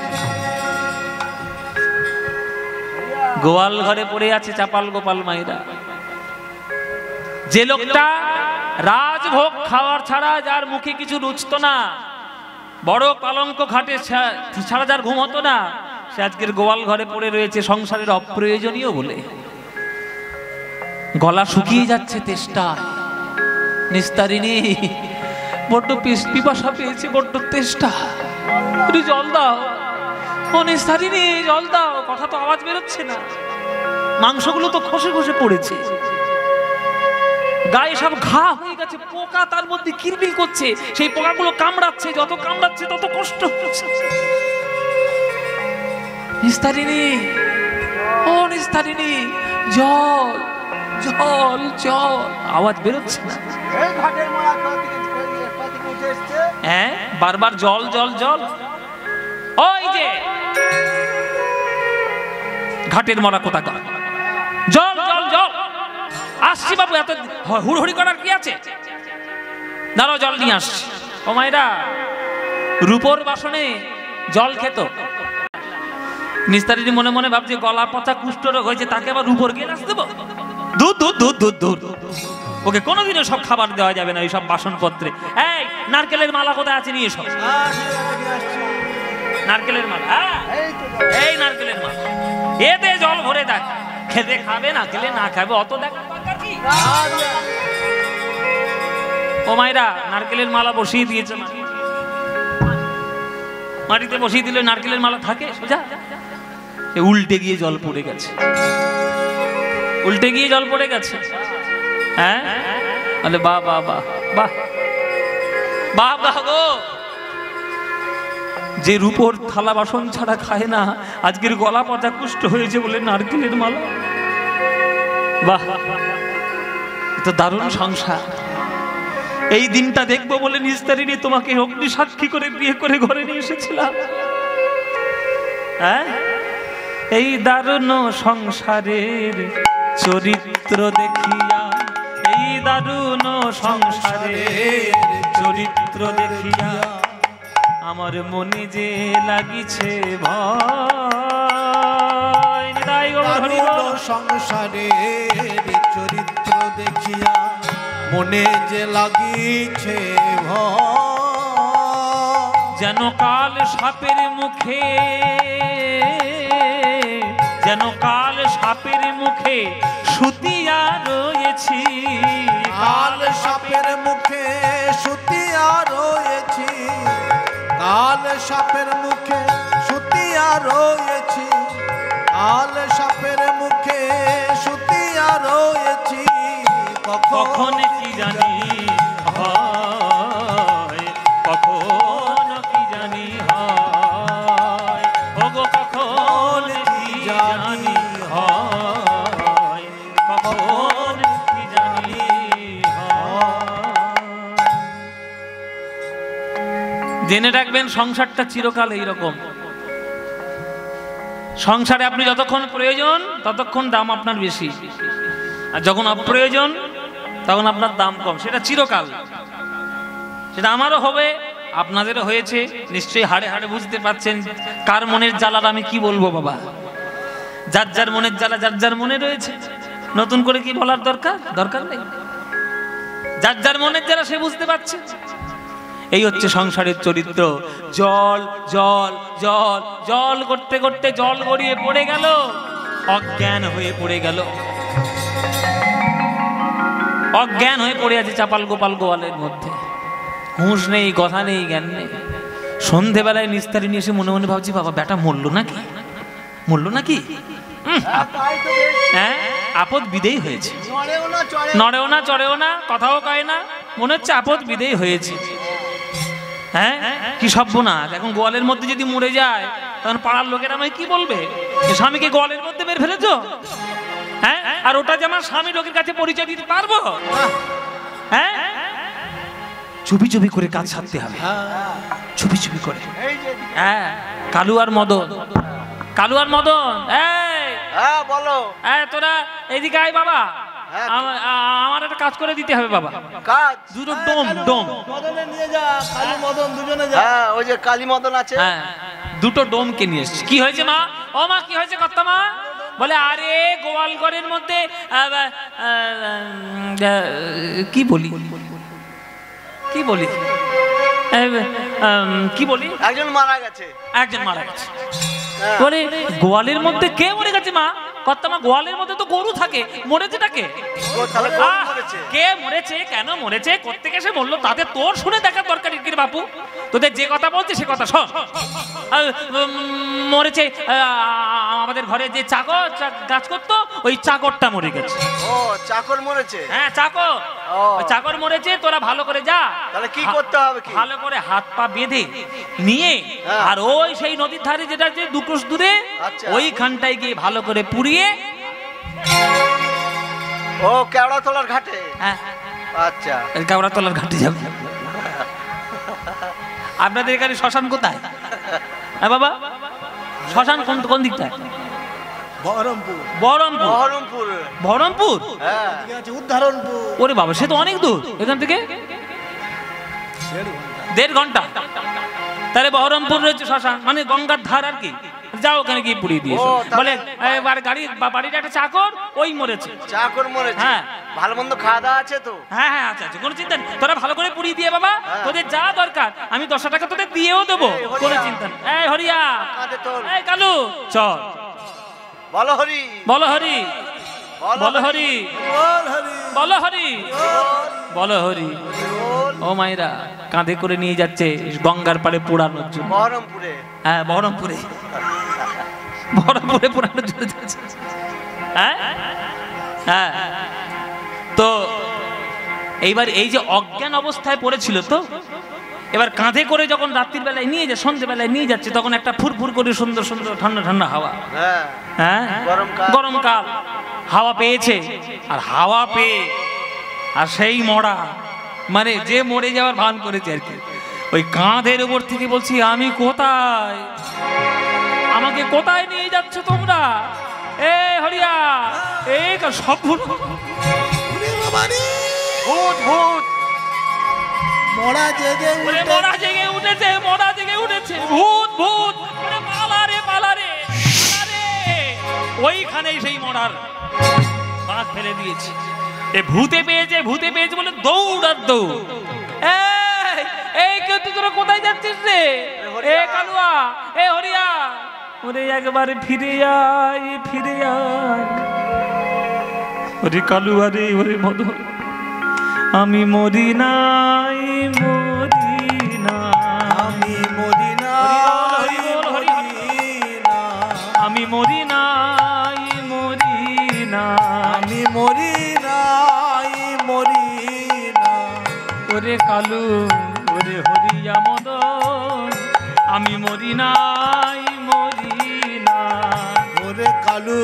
গোয়াল ঘরে পড়ে আছে চাপাল গোপাল মাইরা। যে লোকটা রাজভোগ খাওয়ার ছাড়া, যার মুখে কিছু রুচতো না, বড় পালঙ্ক ঘাটে ছাড়া যার ঘুম হতো না, সে আজকের গোয়াল ঘরে পড়ে রয়েছে সংসারের অপ্রয়োজনীয় বলে। গলা শুকিয়ে যাচ্ছে তেষ্টা। নিস্তারিণী, বড্ড পিপাসা পেয়েছে, বড্ড তেষ্টা, একটু জল দাও। ও নিস্তারিণী, জল দাও। কথা তো আওয়াজ বেরোচ্ছে না, মাংসগুলো তো খসে খসে পড়েছে, গায়ে সব ঘা হয়ে গেছে, পোকা তার মধ্যে কিলবিল করছে, সেই পোকাগুলো কামড়াচ্ছে, যত কামড়াচ্ছে তত কষ্ট হচ্ছে। নিস্তারিণী, ও নিস্তারিণী, জল জল জল। আওয়াজ বেরোচ্ছে না। হ্যাঁ, বারবার জল জল জল। ওই যে ঘাটের মরা কোথাকার, জল জল জল। আসছি বাবু, এত হুড়হুড়ি করার কি আছে? দাঁড়াও, জল নিয়ে আসছি। ও মায়েরা, রূপোর বাসনে জল খেত। নিস্তারিণী মনে মনে ভাবছে গলা পচা কুষ্ঠ রোগ হয়েছে, তাকে আবার রূপোর গেলাস দেবো? দুধ দুধ দুধ দুধ দুধ। ওকে কোনোদিনও সব খাবার দেওয়া যাবে না, ওই সব বাসনপত্রে। এই নারকেলের মালা কোথায় আছে? নিয়ে এসো নারকেলের মালা। এই নারকেলের মালা, এতে জল ভরে দেখ। খেতে খাবে, না খেলে না খাবে, অত দেখ। ও মায়েরা, নারকেলের মালা বসিয়ে দিয়েছে, মাটিতে বসিয়ে দিলে নারকেলের মালা থাকে সোজা। উল্টে গিয়ে জল পড়ে গেছে, উল্টে গিয়ে জল পড়ে গেছে। হ্যাঁ, বলে বাহ বাহ বাহ বাহ বাহ বাহ গো। যে রূপোর থালা বাসন ছাড়া খায় না, আজকের গলা পচা কুষ্ঠ হয়েছে বলে নারকেলের মালা। বাহ, তো দারুণ সংসার। এই দিনটা দেখবো বলে নিস্তারিণী তোমাকে অগ্নি সাক্ষী করে বিয়ে করে ঘরে নিয়ে এসেছিলাম। হ্যাঁ, এই দারুণ সংসারের চরিত্র দেখিয়া, এই দারুণ সংসারের চরিত্র দেখিয়া আমার মনে যে লাগিছে ভয়। সংসারের চরিত্র দেখিয়া মনে যে লাগিছে ভয়। যেন কাল সাপের মুখে, যেন কাল সাপের মুখে সুতিয়া রয়েছি। কাল সাপের মুখে সুতিয়া রয়েছি, কাল সাপের মুখে সুতিয়া রয়েছি, কাল সাপের মুখে সুতিয়া রয়েছি। জেনে রাখবেন সংসারটা চিরকাল এইরকম। সংসারে আপনি যতক্ষণ প্রয়োজন ততক্ষণ দাম আপনার বেশি, আর যখন অপ্রয়োজন তখন আপনার দাম কম। সেটা চিরকাল, সেটা আমারও হবে, আপনাদেরও হয়েছে। নিশ্চয়ই হাড়ে হাড়ে বুঝতে পারছেন কার মনের জ্বালার আমি কি বলবো বাবা। যার যার মনের জ্বালা যার যার মনে রয়েছে, নতুন করে কি বলার দরকার নেই। যার যার মনের জ্বালা সে বুঝতে পারছে। এই হচ্ছে সংসারের চরিত্র। জল জল জল জল করতে করতে জল গড়িয়ে পড়ে গেল, অজ্ঞান হয়ে পড়ে গেল, অজ্ঞান হয়ে পড়ে আছে চাপাল গোপাল গোয়ালের মধ্যে। হুঁশ নেই, কথা নেই, জ্ঞান নেই। সন্ধেবেলায় নিস্তারি নিয়ে এসে মনে মনে ভাবছি বাবা বেটা মরলো নাকি, মরলো নাকি। হ্যাঁ, আপদ বিদেয় হয়েছে, নড়েও না চড়েও না, কথাও কয় না, মনে হচ্ছে আপদ বিদেয় হয়েছে। হ্যাঁ, কি সর্বনাশ। এখন গোয়ালের মধ্যে যদি মরে যায় তখন পাড়ার লোকেরা আমায় কি বলবে, স্বামীকে গোয়ালের মধ্যে মেরে ফেলেছো। হ্যাঁ, আর ওটা যে আমার স্বামী লোকের কাছে পরিচয় দিতে পারবো। হ্যাঁ, চুপি চুপি করে কাজ সারতে হবে, চুপি চুপি করে। হ্যাঁ, কালু আর মদন, কালু আর মদন, হ্যাঁ বলো। তোরা এদিকে আয় বাবা, আমার একটা কাজ করে দিতে হবে বাবা। কাজ? দুটো ডোম, ডোম মদনে নিয়ে যা, কালী মদন দুজনে যা। হ্যাঁ, ওই যে কালী মদন আছে। হ্যাঁ, দুটো ডোমকে নিয়ে এসছি। কি হয়েছে মা? ও মা কি হয়েছে কর্তা মা? বলে আরে গোয়ালঘরের মধ্যে কি বলি কি বলি কি বলি, একজন মারা গেছে, একজন মারা গেছে। বলে গোয়ালের মধ্যে কে মরে গেছে মা? কর্তা মা গোয়ালের মধ্যে তো গরু থাকে, মরেছেটা কে? কে মরেছে, কেন মরেছে, কোত্থেকে সে বললো, তাতে তোর শুনে দেখার দরকার কি বাপু? তোদের যে কথা বলছে সে কথা শোন। মরেছে আমাদের ঘরে যে চাকর কাজ করতো, ওই চাকরটা মরে গেছে। ও, চাকর মরেছে? হ্যাঁ, চাকর, চাকর মরেছে। তোরা ভালো করে যা, তাহলে কি করতে হবে? ভালো করে হাত পা বেঁধে নিয়ে, আর ওই সেই নদীর ধারে যেটা যে দুক্রোশ দূরে, ওইখানটায় গিয়ে ভালো করে পুড়িয়ে। ও, কেওড়াতলার ঘাটে? হ্যাঁ, আচ্ছা, কেওড়াতলার ঘাটে যাবে। আপনাদের এখানে শ্মশান কোথায়? হ্যাঁ বাবা, শ্মশান কোন দিকটায়? বহরমপুর। বহরমপুর? বহরমপুর, বহরমপুর। হ্যাঁ, উদ্ধারণপুর। ওরে বাবা, সে তো অনেক দূর এখান থেকে, 1.5 ঘন্টা। তাহলে বহরমপুর রয়েছে শ্মশান, মানে গঙ্গার ধার আর কি। যাও ওখানে গিয়ে পুড়িয়ে দিয়েছে। বলে এবার বাড়ির একটা চাকর ওই মরেছে। চাকর মরেছে? হ্যাঁ। ভালো মন্দ খাওয়া দাওয়া আছে তো? হ্যাঁ হ্যাঁ, আচ্ছা, কোনো চিন্তা নেই। তোরা ভালো করে পুড়িয়ে দিয়ে বাবা, তোদের যা দরকার আমি 10 টাকা তোদের দিয়েও দেবো, কোনো চিন্তা নেই। এই হরিয়া, এই কালু, চল। বলো হরি, বলো হরি, বলো হরি, বলো হরি, বলো হরি। ও মায়েরা কাঁধে করে নিয়ে যাচ্ছে গঙ্গার পাড়ে পোড়ানোর জন্য। বহরমপুরে? হ্যাঁ, বহরমপুরে, বহরমপুরে পোড়ানোর জন্য যাচ্ছে। হ্যাঁ হ্যাঁ। তো এইবার এই যে অজ্ঞান অবস্থায় পড়েছিল, তো এবার কাঁধে করে যখন রাত্রির বেলায় নিয়ে যায়, সন্ধ্যেবেলায় নিয়ে যাচ্ছে, তখন একটা ফুরফুর করে সুন্দর সুন্দর ঠান্ডা ঠান্ডা হাওয়া। হ্যাঁ, গরমকাল, হাওয়া পেয়েছে। আর হাওয়া পেয়ে আর সেই মরা, মানে যে মরে যাওয়ার ভান করেছে আর কি, ওই কাঁধের উপর থেকে বলছি আমি কোথায়, আমাকে কোথায় নিয়ে যাচ্ছ তোমরা? এ হরিয়া, এই সব ভূত, ভূত মরা জেগে উঠে, মরা জেগে উঠেছে, মরা জেগে উঠেছে, ভূত ভূত, পালারে পালারে পালারে। ওইখানেই সেই মরার বাঁধ ফেলে দিয়েছে। এ ভূতে পেয়েছে, ভূতে পেয়েছে বলে দৌড় আর দৌড়। এই কেউ তুই, তোরা কোথায় যাচ্ছিস রে? এ কালুয়া, এ হরিয়া, ওরে একবারে ফিরে আয়, ফিরে আয়। ওরে কালুয়া রে, ওরে মদন, আমি মরি নাই, মরি না, আমি মরি নাই, মরি না, আমি মরি নাই, মরি না, আমি মরি নাই, মরি না। ওরে কালু, ওরে হরিয়া মদন, আমি মরি নাই, মরি না। ওরে কালু,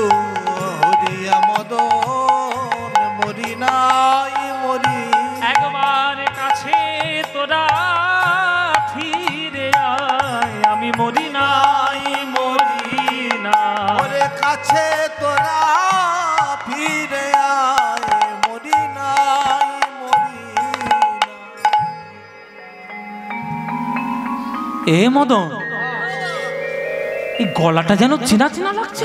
হরিয়া মদন, মরি নাই, মরি। একবার কাছে তোরা ফিরে কাছে তোরা ফিরে আয়, মরি নাই মরি এ মদন, এই গলাটা যেন চেনা চেনা লাগছে।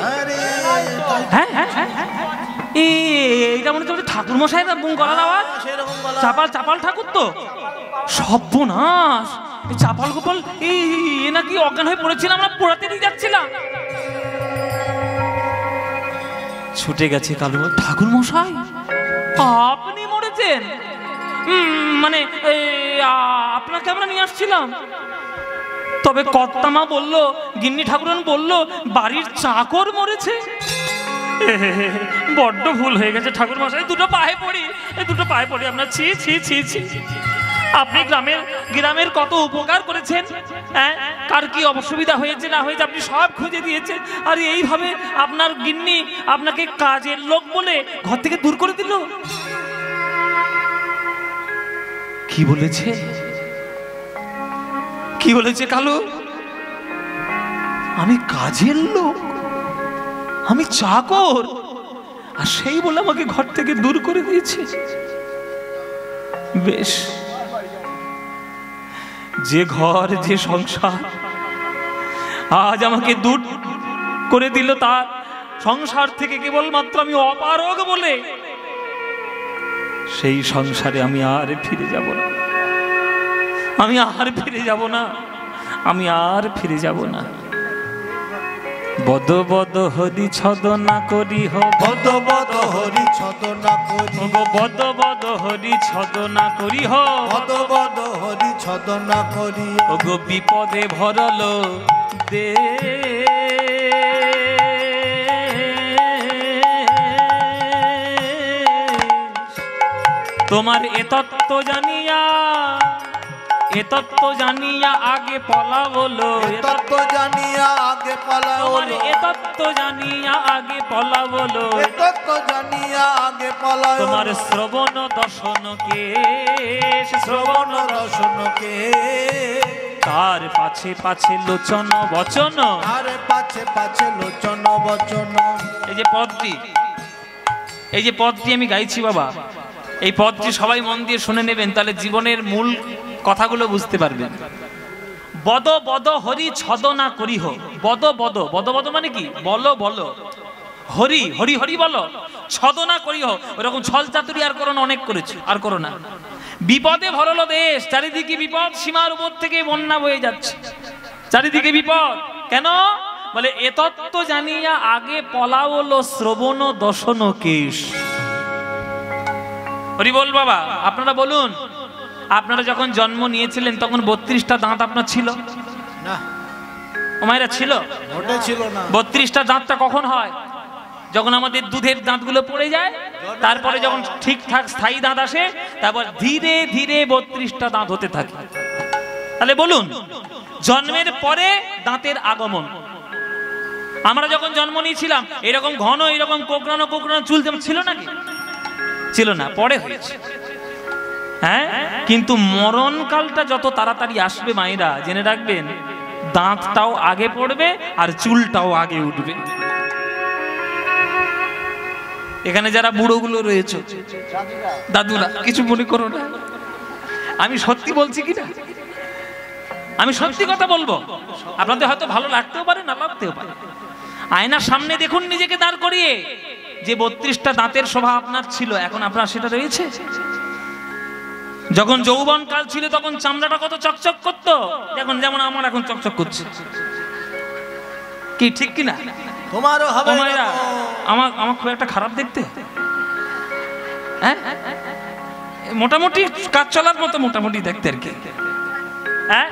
হ্যাঁ হ্যাঁ হ্যাঁ, এইটা মনে হচ্ছে ঠাকুর মশাই না গলার আওয়াজ। চাপাল চাপাল ঠাকুর তো। সর্বনাশ, এই চাপাল গোপাল এই নাকি অজ্ঞান হয়ে পড়েছিলাম, আমরা পোড়াতে নিয়ে যাচ্ছিলাম। ছুটে গেছে কালু। ঠাকুর মশাই আপনি মরেছেন? মানে আপনাকে আমরা নিয়ে আসছিলাম। তবে কর্তামা বলল, গিন্নি ঠাকুরন বলল বাড়ির চাকর মরেছে। বড্ড ভুল হয়ে গেছে ঠাকুর মশাই, দুটো পায়ে পড়ি, এই দুটো পায়ে পড়ি আপনার। ছি ছি ছি ছি, আপনি গ্রামের কত উপকার করেছেন, হ্যাঁ, কার কি অসুবিধা হয়েছে না হয়েছে আপনি সব খুঁজে দিয়েছেন। আর এইভাবে আপনার গিন্নি আপনাকে কাজের লোক বলে ঘর থেকে দূর করে দিল। কি বলেছে, কি বলেছে কালু? আমি কাজের লোক, আমি চাকর, আর সেই বলে আমাকে ঘর থেকে দূর করে দিয়েছে। বেশ, যে ঘর যে সংসার আজ আমাকে দূর করে দিল, তার সংসার থেকে কেবলমাত্র আমি অপারগ বলে সেই সংসারে আমি আর ফিরে যাব না, আমি আর ফিরে যাব না, আমি আর ফিরে যাব না। বদ বদ হরি ছদনা করি হো, বদ বদ হরি ছদনা করি, বদ বদ হরি ছদনা করি হো, বদ বদ হরি ছদনা করি, ওগো বিপদে ভরল দে। তোমার এ তত্ত্ব জানিয়া, এ তত্ত্ব জানিয়া আগে পলা বলো, এ তত্ত্ব জানিয়া আগে পালা তোমার হলো, এ তত্ত্ব জানিয়া আগে পলা বলো, এ তত্ত্ব জানিয়া আগে পালা হলো, তোমার শ্রবণ দর্শনকে, শ্রবণ দর্শনকে, তার পাছে পাছে লোচন বচন। আরে পাছে পাছে লোচন বচন। এই যে পদটি, এই যে পদটি আমি গাইছি বাবা, এই পদটি সবাই মন দিয়ে শুনে নেবেন, তাহলে জীবনের মূল কথাগুলো বুঝতে পারবেন। বদ বদ হরি ছদনা করিহ, বদ বদ, বদ বদ মানে কি, বলো বলো, হরি হরি হরি বলো, ছদনা করিহ, ওরকম ছল চাতুরি আর করো না, অনেক করেছো, আর করো না। বিপদে ভরলো দেশ, চারিদিকে বিপদ, সীমার উপর থেকে বন্যা বয়ে যাচ্ছে, চারিদিকে বিপদ। কেন বলে, এ তত্ত্ব জানিয়া আগে পলাওলো শ্রবণ দশন কেশ। হরি বল বাবা। আপনারা বলুন, আপনারা যখন জন্ম নিয়েছিলেন তখন 32টা দাঁত আপনার ছিল না? ও মায়েরা ছিল? ওটা ছিল না। 32টা দাঁতটা কখন হয়? যখন আমাদের দুধের দাঁতগুলো পড়ে যায়, তারপরে যখন ঠিকঠাক স্থায়ী দাঁত আসে, তারপর ধীরে ধীরে 32টা দাঁত হতে থাকে। তাহলে বলুন, জন্মের পরে দাঁতের আগমন। আমরা যখন জন্ম নিয়েছিলাম এরকম ঘন, এরকম কোকড়ানো কোকড়ানো চুল যেমন ছিল নাকি? ছিল না, পরে হয়েছে। হ্যাঁ, কিন্তু মরণকালটা যত তাড়াতাড়ি আসবে মায়েরা জেনে রাখবেন, দাঁতটাও আগে পড়বে আর চুলটাও আগে উঠবে। এখানে যারা বুড়োগুলো রয়েছে, দাদুরা, কিছু মনে করো না, আমি সত্যি বলছি কিনা, আমি সত্যি কথা বলবো। আপনাদের হয়তো ভালো লাগতেও পারে, না লাগতেও পারে। আয়নার সামনে দেখুন নিজেকে দাঁড় করিয়ে, যে 32টা দাঁতের শোভা আপনার ছিল, এখন আপনার সেটা রয়েছে? যখন যৌবন কাল ছিল তখন চামড়াটা কত চকচক করতো, এখন যেমন আমার এখন চকচক করছে, কি ঠিক কিনা? তোমারও হবে না। আমার খুব একটা খারাপ দেখতে, হ্যাঁ, মোটামুটি কাজ চলার মতো, মোটামুটি দেখতে আর কি, হ্যাঁ,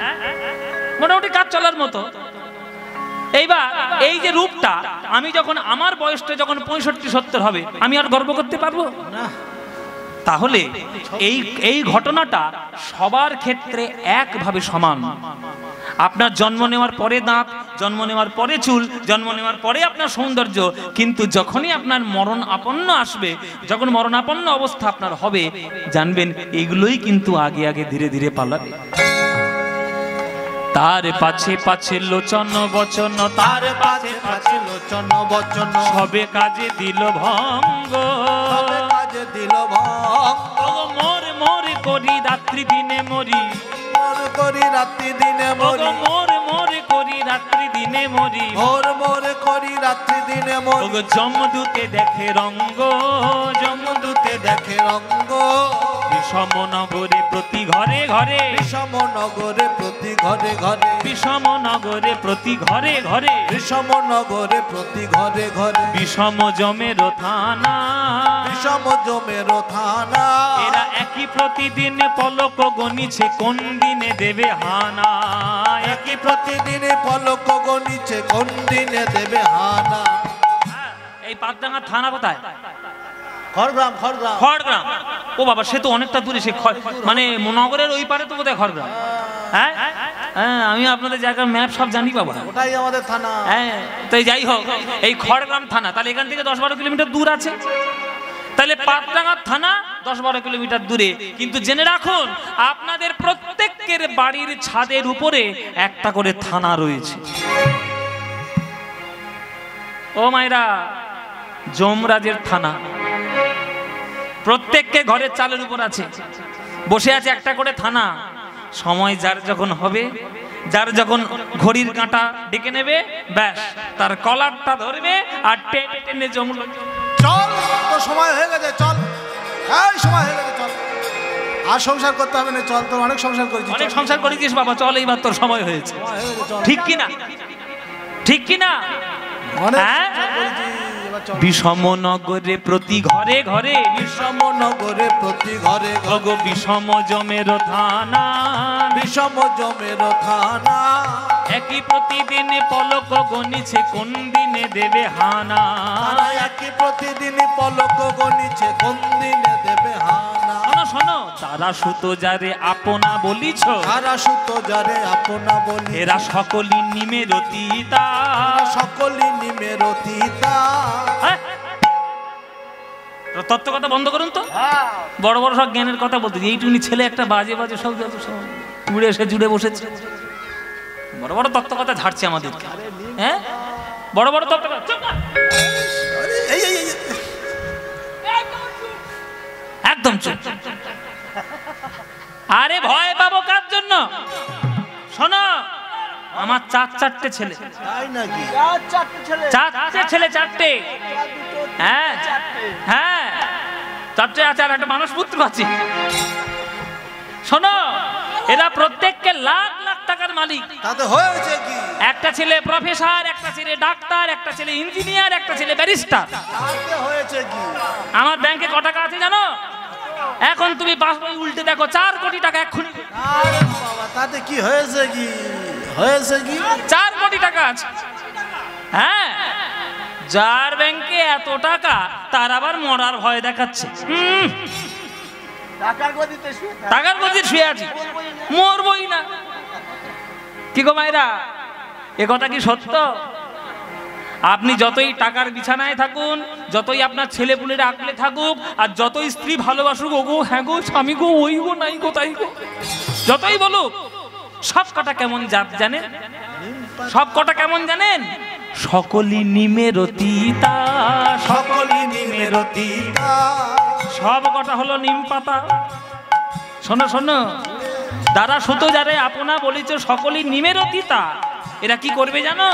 মোটামুটি কাজ চলার মতো। এইবার এই যে রূপটা, আমি যখন আমার বয়সটা যখন 65-70 হবে, আমি আর গর্ব করতে পারবো না? তাহলে এই ঘটনাটা সবার ক্ষেত্রে একভাবে সমান। আপনার জন্ম নেওয়ার পরে দাঁত, জন্ম নেওয়ার পরে চুল, জন্ম নেওয়ার পরে আপনার সৌন্দর্য, কিন্তু যখনই আপনার মরণ আপন্ন আসবে, যখন মরণাপন্ন অবস্থা আপনার হবে, জানবেন এইগুলোই কিন্তু আগে আগে ধীরে ধীরে পালাবে। তার পাছে পাছে লোচন বচন, তার পাছে পাছে লোচন বচন, সবে কাজে দিল ভঙ্গ। সবে কাজে দিল ভঙ্গ। ও মোর মোর করি রাত্রি দিনে মরি, মোর করি রাত্রি দিনে ও মরি, মোর মোর করি রাত্রি দিনে মরি। মোর মোর করি রাত্রি দিনে ও মরি, যমদূতে দেখে রঙ্গ, যমদূতে দেখে রঙ্গ। বিষম নগরে প্রতি ঘরে ঘরে, বিষম নগরে প্রতি ঘরে ঘরে, বিষম নগরে প্রতি ঘরে ঘরে, বিষম নগরে প্রতি ঘরে ঘরে, বিষম জমের থানা। বিষম জমের থানা। এরা একই প্রতিদিন পলক গনিছে, কোন দিনে দেবে হানা। একই প্রতিদিনে পলক গনিছে, কোন দিনে দেবে হানা। এই পাতডাঙ্গা থানা কোথায়? খড়গ্রাম, খড়গ্রাম। খড়গ্রাম। ও বাবা, সে তো অনেকটা দূরে, সে মানে নগরের ওই পারে তো বোধহয় খড়গ্রাম। হ্যাঁ হ্যাঁ, আমি আপনাদের জায়গার ম্যাপ সব জানি বাবা। ওটাই আমাদের থানা। হ্যাঁ, তাই যাই হোক, এই খড়গ্রাম থানা তাহলে এখান থেকে 10-12 কিলোমিটার দূর আছে। তাহলে পাতডাঙ্গা থানা 10-12 কিলোমিটার দূরে। কিন্তু জেনে রাখুন, আপনাদের প্রত্যেকের বাড়ির ছাদের উপরে একটা করে থানা রয়েছে। ও মায়েরা, যমরাজের থানা প্রত্যেককে ঘরের চালের উপর আছে, বসে আছে একটা করে থানা। সময় যার যখন হবে, যার যখন ঘড়ির কাঁটা ডেকে নেবে, ব্যাস তার কলারটা ধরবে আর টেনে টেনে জমল। চল, তো সময় হয়ে গেছে, চল। এই সময় হয়ে গেছে, চল। আর সংসার করতে হবে না, চল। তোর অনেক সংসার করেছিস, অনেক সংসার করেছিস বাবা, চল, এইবার তোর সময় হয়েছে। সময় হয়ে গেছে, চল। ঠিক কি না? ঠিক কি না? অনেক হ্যাঁ? সংসার করেছিস, এবার চল। বিষম নগরে প্রতি ঘরে ঘরে, বিষম নগরে প্রতি ঘরে ঘরে, ভগ বিষম জমের থানা। বিষম জমের থানা। একই প্রতিদিন পলক গনিছে, কোন দিনে দেবে হানা। তারা একই প্রতিদিনই পলক গনিছে, কোন দিনে দেবে হানা। শোনো শোনো, তারা সুতো যারে আপনা বলিছ, তারা সুতো যারে আপনা বলি, এরা সকলই নিমের অতীতা। সকলই নিমের অতীতা। হ্যাঁ? তত্ত্ব কথা বন্ধ করুন তো, বড় বড় সব জ্ঞানের কথা বলতে। এইটুকুনি ছেলে একটা বাজে বাজে সব উড়ে এসে জুড়ে বসেছে, বড় বড় তত্ত্ব কথা ঝাড়ছে আমাদেরকে। হ্যাঁ, বড় বড় তত্ত্ব কথা। চুপ না। এই এই এই, একদম চুপ। আরে ভয় পাবো কার জন্য? শোনো, আমার 4-4টে ছেলে। তাই নাকি? চারটে ছেলে, চারটে। হ্যাঁ হ্যাঁ, চারটে আছে, আর একটা মানুষ পুত্র আছে। শোনো, এরা প্রত্যেককে লাখ লাখ টাকার মালিক। তাতে হয়েছে কি? একটা ছেলে প্রফেসর, একটা ছেলে ডাক্তার, একটা ছেলে ইঞ্জিনিয়ার, একটা ছেলে ব্যারিস্টার। তাতে হয়েছে কি? আমার ব্যাংকে ক টাকা আছে জানো? এখন তুমি পাসবই উল্টে দেখো, 4 কোটি টাকা এক্ষুনি। আরে বাবা, তাতে কি হয়েছে কি? হয়েছে কি? 4 কোটি টাকা আছে। হ্যাঁ, যার ব্যাংকে এত টাকা, তার আবার মরার ভয় দেখাচ্ছে। টাকার গদিতে শুয়ে আছি, মরবই না। কি গো মায়েরা, এ কথা কি সত্য? আপনি যতই টাকার বিছানায় থাকুন, যতই আপনার ছেলে পুলেরা আঁকলে থাকুক, আর যতই স্ত্রী ভালোবাসুক, ও গো হ্যাঁ গো স্বামী গো, ওই গো নাই গো তাই গো, যতই বলুক, সব কটা কেমন জাত জানেন? সব কটা কেমন জানেন? সকলই নিমের অতীতা। সকলই নিমের অতীতা। সব কটা হলো নিম পাতা। শোনো শোনো, দাদা সুতো যারে আপনা বলিছ, সকলই নিমের অতীতা। এরা কি করবে জানো?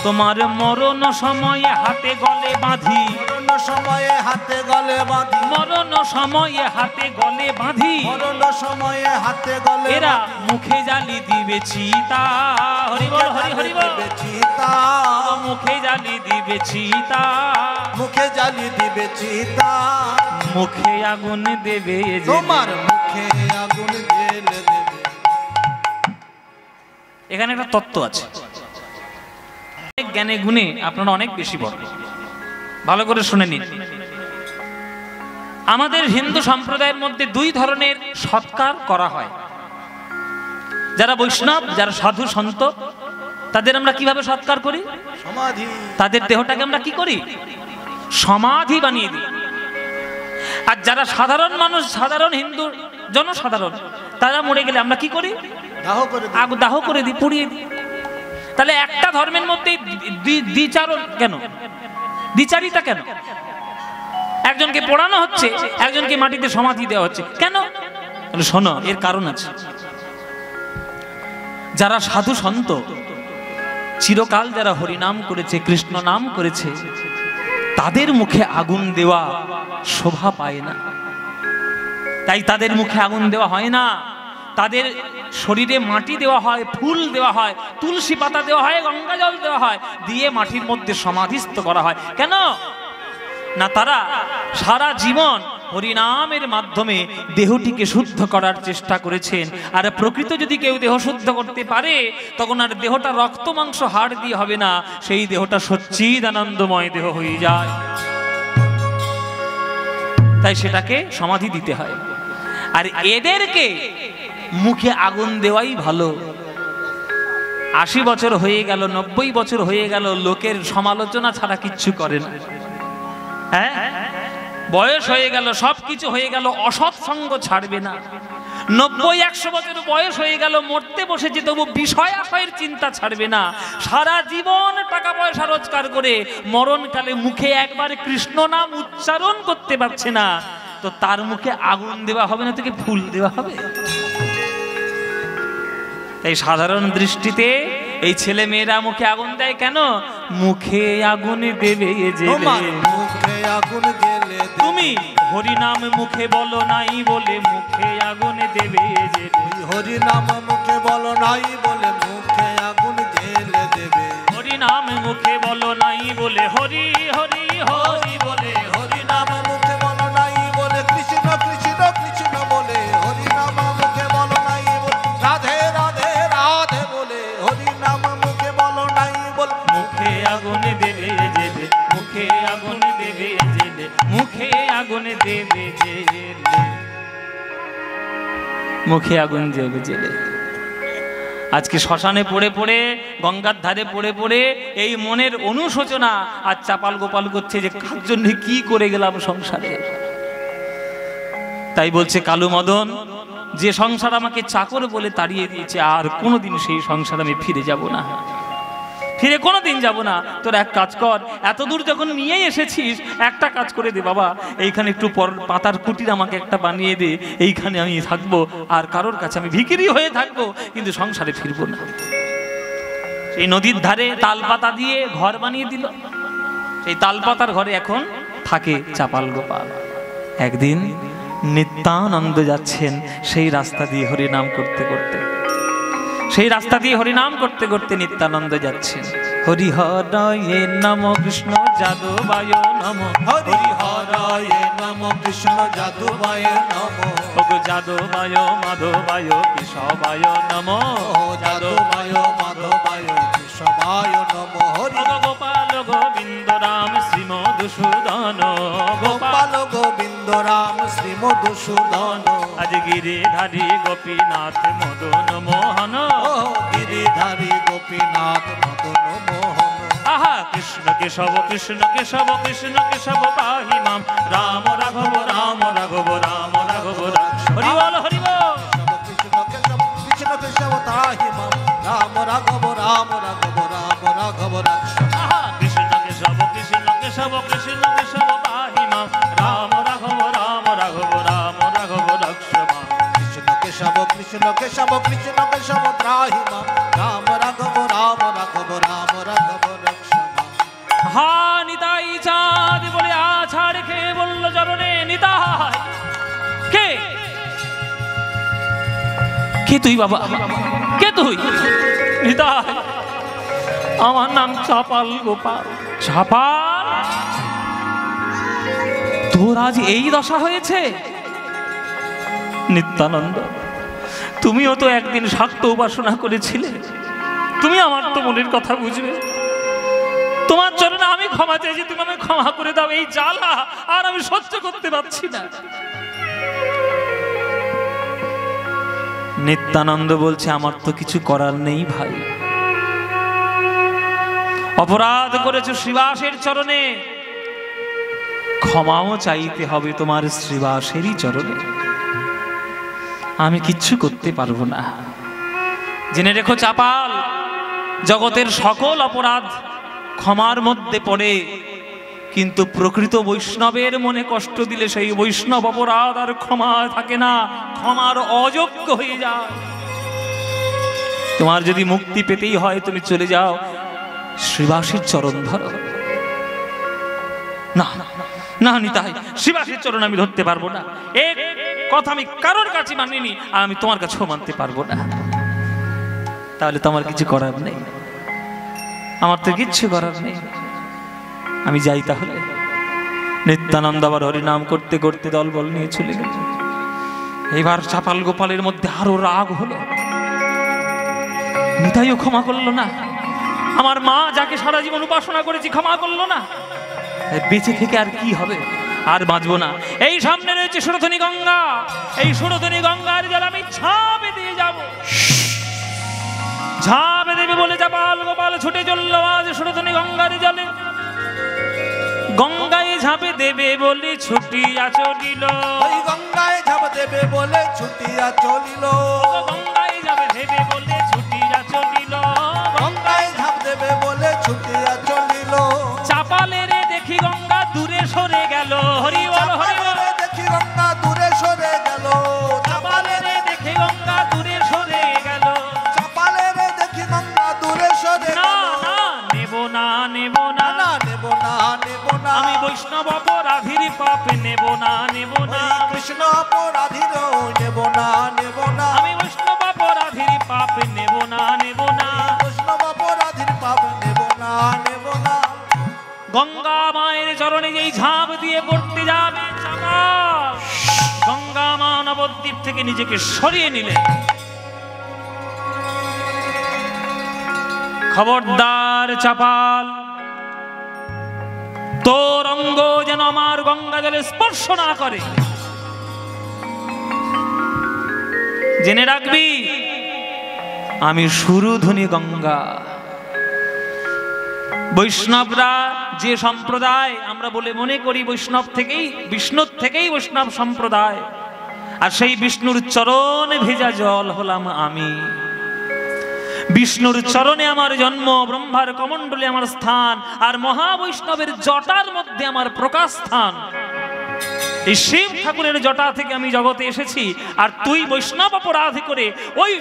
তোমার মরণ সময়ে হাতে গলে বাঁধি, মরণ সময়ে হাতে গলে বাঁধি, মরণ সময়ে হাতে গলে বাঁধি, মরণ সময়ে হাতে গলে এরা মুখে জালি দিবে চিতা। হরি বল, হরি হরি বল। দিবে চিতা, মুখে জালি দিবে চিতা, মুখে জ্বালি দিবে চিতা, মুখে আগুন দেবে জেলে। তোমার মুখে আগুন জ্বেলে দেবে। এখানে একটা তত্ত্ব আছে, জ্ঞানে গুণে আপনারা অনেক বেশি বড়, ভালো করে শুনে নিন। আমাদের হিন্দু সম্প্রদায়ের মধ্যে 2 ধরনের সৎকার করা হয়। যারা বৈষ্ণব, যারা সাধু সন্ত, তাদের আমরা কিভাবে সৎকার করি? সমাধি। তাদের দেহটাকে আমরা কি করি? সমাধি বানিয়ে দিই। আর যারা সাধারণ মানুষ, সাধারণ হিন্দু জনসাধারণ, তারা মরে গেলে আমরা কি করি? দাহ করে দিই, পুড়িয়ে দিই। তাহলে একটা ধর্মের মধ্যে দ্বিচারণ কেন, দ্বিচারিতা কেন? একজনকে পোড়ানো হচ্ছে, একজনকে মাটিতে সমাধি দেওয়া হচ্ছে, কেন? শোনো, এর কারণ আছে। যারা সাধু সন্ত, চিরকাল যারা হরিনাম করেছে, কৃষ্ণ নাম করেছে, তাদের মুখে আগুন দেওয়া শোভা পায় না, তাই তাদের মুখে আগুন দেওয়া হয় না। তাদের শরীরে মাটি দেওয়া হয়, ফুল দেওয়া হয়, তুলসী পাতা দেওয়া হয়, গঙ্গা জল দেওয়া হয়, দিয়ে মাটির মধ্যে সমাধিস্থ করা হয়। কেন না? তারা সারা জীবন হরিনামের মাধ্যমে দেহটিকে শুদ্ধ করার চেষ্টা করেছেন। আর প্রকৃত যদি কেউ দেহ শুদ্ধ করতে পারে, তখন আর দেহটা রক্ত মাংস হাড় দিয়ে হবে না, সেই দেহটা সচ্চিদানন্দময় দেহ হয়ে যায়। তাই সেটাকে সমাধি দিতে হয়। আর এদেরকে মুখে আগুন দেওয়াই ভালো। 80 বছর হয়ে গেল, 90 বছর হয়ে গেল, লোকের সমালোচনা ছাড়া কিচ্ছু করে না। হ্যাঁ, বয়স হয়ে গেল, সবকিছু হয়ে গেল, অসৎ সঙ্গ ছাড়বে না। 90-100 বছর বয়স হয়ে গেল, মরতে বসেছে, তবু বিষয় আশয়ের চিন্তা ছাড়বে না। সারা জীবন টাকা পয়সা রোজগার করে মরণকালে মুখে একবার কৃষ্ণ নাম উচ্চারণ করতে পারছে না, তো তার মুখে আগুন দেওয়া হবে না, তোকে ফুল দেওয়া হবে? তাই সাধারণ দৃষ্টিতে এই ছেলে মেয়েরা মুখে আগুন দেয় কেন? মুখে আগুন দেবে জেলে, মুখে আগুন গেলে তুমি হরিনাম মুখে বলো নাই বলে মুখে আগুন দেবে জেলে। হরিনাম মুখে বলো নাই বলে মুখে আগুন জেলে দেবে। হরিনাম মুখে বলো নাই বলে হরি হরি হরি বলে, হরিনাম মুখে বলো নাই বলে কৃষ্ণ কৃষ্ণ কৃষ্ণ বলে, হরিনাম মুখে বলো নাই বলে রাধে রাধে রাধে বলে, হরিনাম মুখে বলো নাই বলে মুখে আগুন দেবে জেলে, মুখে আগুন দেবে জেলে, মুখে আগুন দেবে জেলে, মুখে আগুন দেবে জেলে। আজকে শ্মশানে পড়ে পড়ে, গঙ্গার ধারে পড়ে পড়ে এই মনের অনুশোচনা আর চাপাল গোপাল করছে যে কার জন্য কি করে গেলাম সংসারে। তাই বলছে কালু মদন, যে সংসার আমাকে চাকর বলে তাড়িয়ে দিয়েছে, আর কোনোদিন সেই সংসার আমি ফিরে যাব না, ফিরে কোনোদিন যাব না। তোর এক কাজ কর, এত দূর যখন নিয়ে এসেছিস, একটা কাজ করে দে বাবা, এইখানে একটু পাতার কুটির আমাকে একটা বানিয়ে দে, এইখানে আমি থাকবো, আর কারোর কাছে আমি ভিখিরি হয়ে থাকবো, কিন্তু সংসারে ফিরবো না। সেই নদীর ধারে তাল পাতা দিয়ে ঘর বানিয়ে দিল, সেই তাল পাতার ঘরে এখন থাকে চাপাল গোপাল। একদিন নিত্যানন্দ যাচ্ছেন সেই রাস্তা দিয়ে হরিনাম করতে করতে, সেই রাস্তা দিয়ে হরিনাম করতে করতে নিত্যানন্দ যাচ্ছেন। হরিহরায় নম কৃষ্ণ যাদবায় নম, হরিহরায় নম কৃষ্ণ যাদবায় নম, ওগো যাদবায় মাধবায় কেশবায় নম, যাদবায় মাধবায় কেশবায় নম। হরি গোপাল গোবিন্দ রাম শ্রী মধুসূদন, গোপাল গোবিন্দ রাম শ্রী মধুসূদন, আজ গিরিধারী গোপীনাথ মদন মোহন, গিরিধারী গোপীনাথ মদন মোহন। আহা কৃষ্ণ কেশব কৃষ্ণ কেশব কৃষ্ণ কেশব পাহি মাম, রাম রাঘব রাম রাঘব রাম রাঘব হরি বল হরি বল। কৃষ্ণ কেশব কৃষ্ণ কেশব তাহি মাম, রাম রাঘব রাম রাঘব রাম রাঘব রাক্ষ। আহা কৃষ্ণ কেশব কৃষ্ণ কেশব কৃষ্ণ কেশব পাহি মাম, রাম রাঘব রাম রাঘব রাম রাঘব রাক্ষ। কৃষ্ণ কেশব কৃষ্ণ কেশব কৃষ্ণ কেশব ত্রাহি মাম, রাম রাঘব রাম রাঘব রাম রাঘব রাক্ষ। হা নিতাই চাঁদ বলে আছাড় খেয়ে বলল চরণে, নিতাই কে? কে তুই বাবা, কে তুই? নিতাই আমার নাম চাপাল গোপাল। চাপাল, তোর আজ এই দশা হয়েছে? নিত্যানন্দ, তুমিও তো একদিন শাক্ত উপাসনা করেছিলে, তুমি আমার তো মনের কথা বুঝবে। তোমার চরণে আমি ক্ষমা চাইছি, তুমি আমাকে ক্ষমা করে দাও, এই জ্বালা আর আমি সহ্য করতে পারছি না। নিত্যানন্দ বলছে, আমার তো কিছু করার নেই ভাই, অপরাধ করেছো শ্রীবাসের চরণে, ক্ষমাও চাইতে হবে তোমার শ্রীবাসেরই চরণে, আমি কিচ্ছু করতে পারবো না। জেনে রেখো চাপাল, জগতের সকল অপরাধ ক্ষমার মধ্যে পড়ে, কিন্তু প্রকৃত বৈষ্ণবের মনে কষ্ট দিলে সেই বৈষ্ণব অপরাধ আর ক্ষমা থাকে না, ক্ষমার অযোগ্য হয়ে যায়। তোমার যদি মুক্তি পেতেই হয় তুমি চলে যাও শ্রীবাসীর চরণ ধরো। না না নিতাই, শ্রীবাসীর চরণ আমি ধরতে পারবো না, এক কথা আমি কারোর কাছে মানিনি, আর আমি তোমার কাছেও মানতে পারবো না। তাহলে তোমার কিছু করার নেই, আমার তো কিচ্ছু করার নেই, আমি যাই তাহলে। নিত্যানন্দ আবার হরিনাম করতে করতে দলবল নিয়ে চলে গেল। এবার চাপাল গোপালের মধ্যে আরো রাগ হলো। নিতাইও ক্ষমা করলো না, আমার মা যাকে সারা জীবন উপাসনা করেছি ক্ষমা করলো না, বেঁচে থেকে আর কি হবে, আর বাঁচবো না। এই সামনে রয়েছে সুরধনী গঙ্গা, এই সুরধনী গঙ্গার জল আমি ঝাঁপে দিয়ে যাব। ঝাঁপে দেবে বলে চাপাল গোপাল ছুটে চলল আজ সুরধনী গঙ্গার জলে। গঙ্গায় ঝাঁপে দেবে বলে ছুটিয়া চলিল, ওই গঙ্গায় ঝাঁপ দেবে বলে ছুটিয়া চলিল, গঙ্গায় ঝাঁপে দেবে বলে ছুটিয়া চলিল, গঙ্গায় ঝাঁপ দেবে বলে ছুটিয়া চলিল। চাপালের দেখি গঙ্গা দূরে সরে গেল, হরি বল হরি বল। দেখি গঙ্গা দূরে সরে গেল, চাপালের দেখি গঙ্গা দূরে সরে গেল, চাপালের দেখি গঙ্গা দূরে সরে না গেল। না নেব না নেব না, না নেব না নেব না, আমি বৈষ্ণব অপরাধীর পাপ নেব না নেব না, কৃষ্ণ অপরাধীর নেব না নেব না, আমি বৈষ্ণব অপরাধীর পাপ নেব না নেব না। বৈষ্ণব অপরাধীর পাপ নেব না নেব না। গঙ্গা মায়ের চরণে যেই ঝাঁপ দিয়ে পড়তে যাবে চাপাল, গঙ্গা মা নবদ্বীপ থেকে নিজেকে সরিয়ে নিলে। খবরদার চাপাল, তোর অঙ্গ যেন আমার গঙ্গা জলে স্পর্শ না করে। জেনে রাখবি আমি সুরধনী গঙ্গা। বৈষ্ণবরা যে সম্প্রদায় আমরা বলে মনে করি বৈষ্ণব থেকেই, বিষ্ণুর থেকেই বৈষ্ণব সম্প্রদায়, আর সেই বিষ্ণুর চরণে ভেজা জল হলাম আমি। বিষ্ণুর চরণে আমার জন্ম, ব্রহ্মার কমণ্ডলে আমার স্থান, আর মহাবৈষ্ণবের জটার মধ্যে আমার প্রকাশ স্থান। এই শিব ঠাকুরের জটা থেকে আমি জগতে এসেছি, আর তুই বৈষ্ণব অপরাধ করে ওই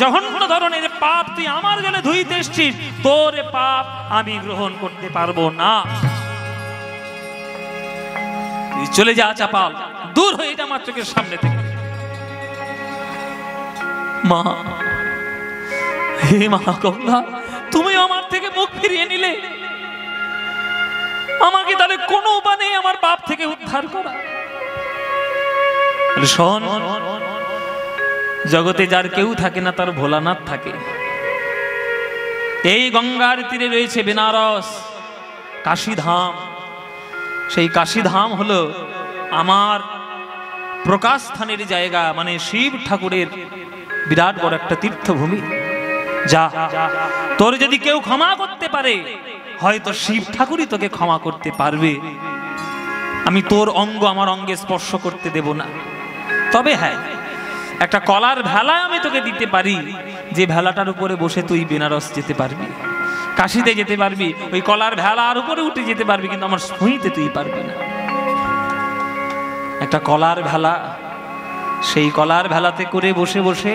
জঘন্য ধরনের পাপ তুই আমার জন্য ধুইতে এসেছিস, তোর পাপ আমি গ্রহণ করতে পারবো না। তুই চলে যা চাপাল, দূর হয়ে যা আমার চোখের সামনে থেকে। মা, হে মা গঙ্গা, তুমি আমার থেকে মুখ ফিরিয়ে নিলে, আমাকে তাহলে কোনো উপায় নেই আমার পাপ থেকে উদ্ধার করা। শোন, জগতে যার কেউ থাকে না তার ভোলানাথ থাকে। এই গঙ্গার তীরে রয়েছে বেনারস, কাশীধাম। সেই কাশীধাম হলো আমার প্রকাশ স্থানের জায়গা, মানে শিব ঠাকুরের বিরাট বড় একটা তীর্থভূমি। যা, তোর যদি কেউ ক্ষমা করতে পারে, হয়তো শিব ঠাকুরই তোকে ক্ষমা করতে পারবে। আমি তোর অঙ্গ আমার অঙ্গে স্পর্শ করতে দেব না। তবে হ্যাঁ, একটা কলার ভেলা আমি তোকে দিতে পারি, যে ভেলাটার উপরে বসে তুই বেনারস যেতে পারবি, কাশীতে যেতে পারবি, ওই কলার ভেলার উপরে উঠে যেতে পারবি, কিন্তু আমার ছুঁইতে তুই পারবি না। একটা কলার ভেলা, সেই কলার ভেলাতে করে বসে বসে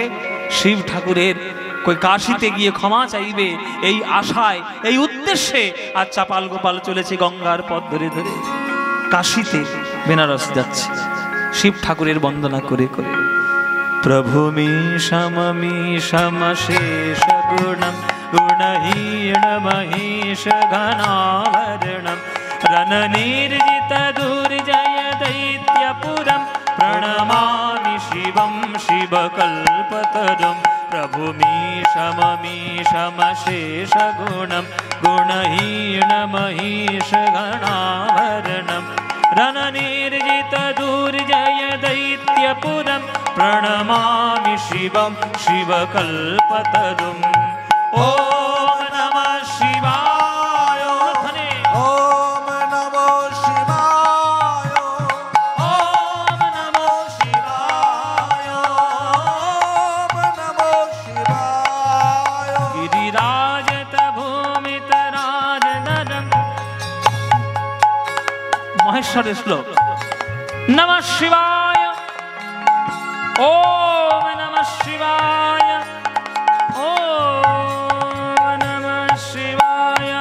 শিব ঠাকুরের কই কাশীতে গিয়ে ক্ষমা চাইবে, এই আশায়, এই উদ্দেশ্যে আজ চাপাল গোপাল চলেছে গঙ্গার পথ ধরে ধরে কাশীতে, বেনারস যাচ্ছে শিব ঠাকুরের বন্দনা করে করে। প্রভু শেষ গুণম গুণহীন মহেশ ঘনাভরণম রণ নির্জিত দুর্জয় দৈত্যপুরম প্রণমামি শিবম শিবকল্পতরুম। প্রভু শেষ গুণম গুণহীন মহেশ ঘনাভরণম রণ নির্জিত দুর্জয় দৈত্যপুরম প্রণমামি শিবম শিবকল্পতরুম। ওম নমঃ শিবায়, ওম নমঃ শিবায়, ওম নমঃ শিবায়, ওম নমঃ শিবায়। মহেশ্বরের শ্লোক। নমঃ শিবায়, ওম নমঃ শিবায়, ওম নমঃ শিবায়,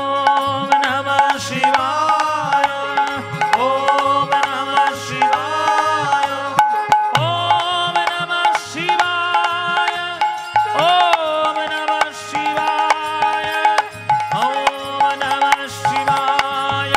ওম নমঃ শিবায়, ওম নমঃ শিবায়, ওম নমঃ শিবায়, ওম নমঃ শিবায়, ওম নমঃ শিবায়,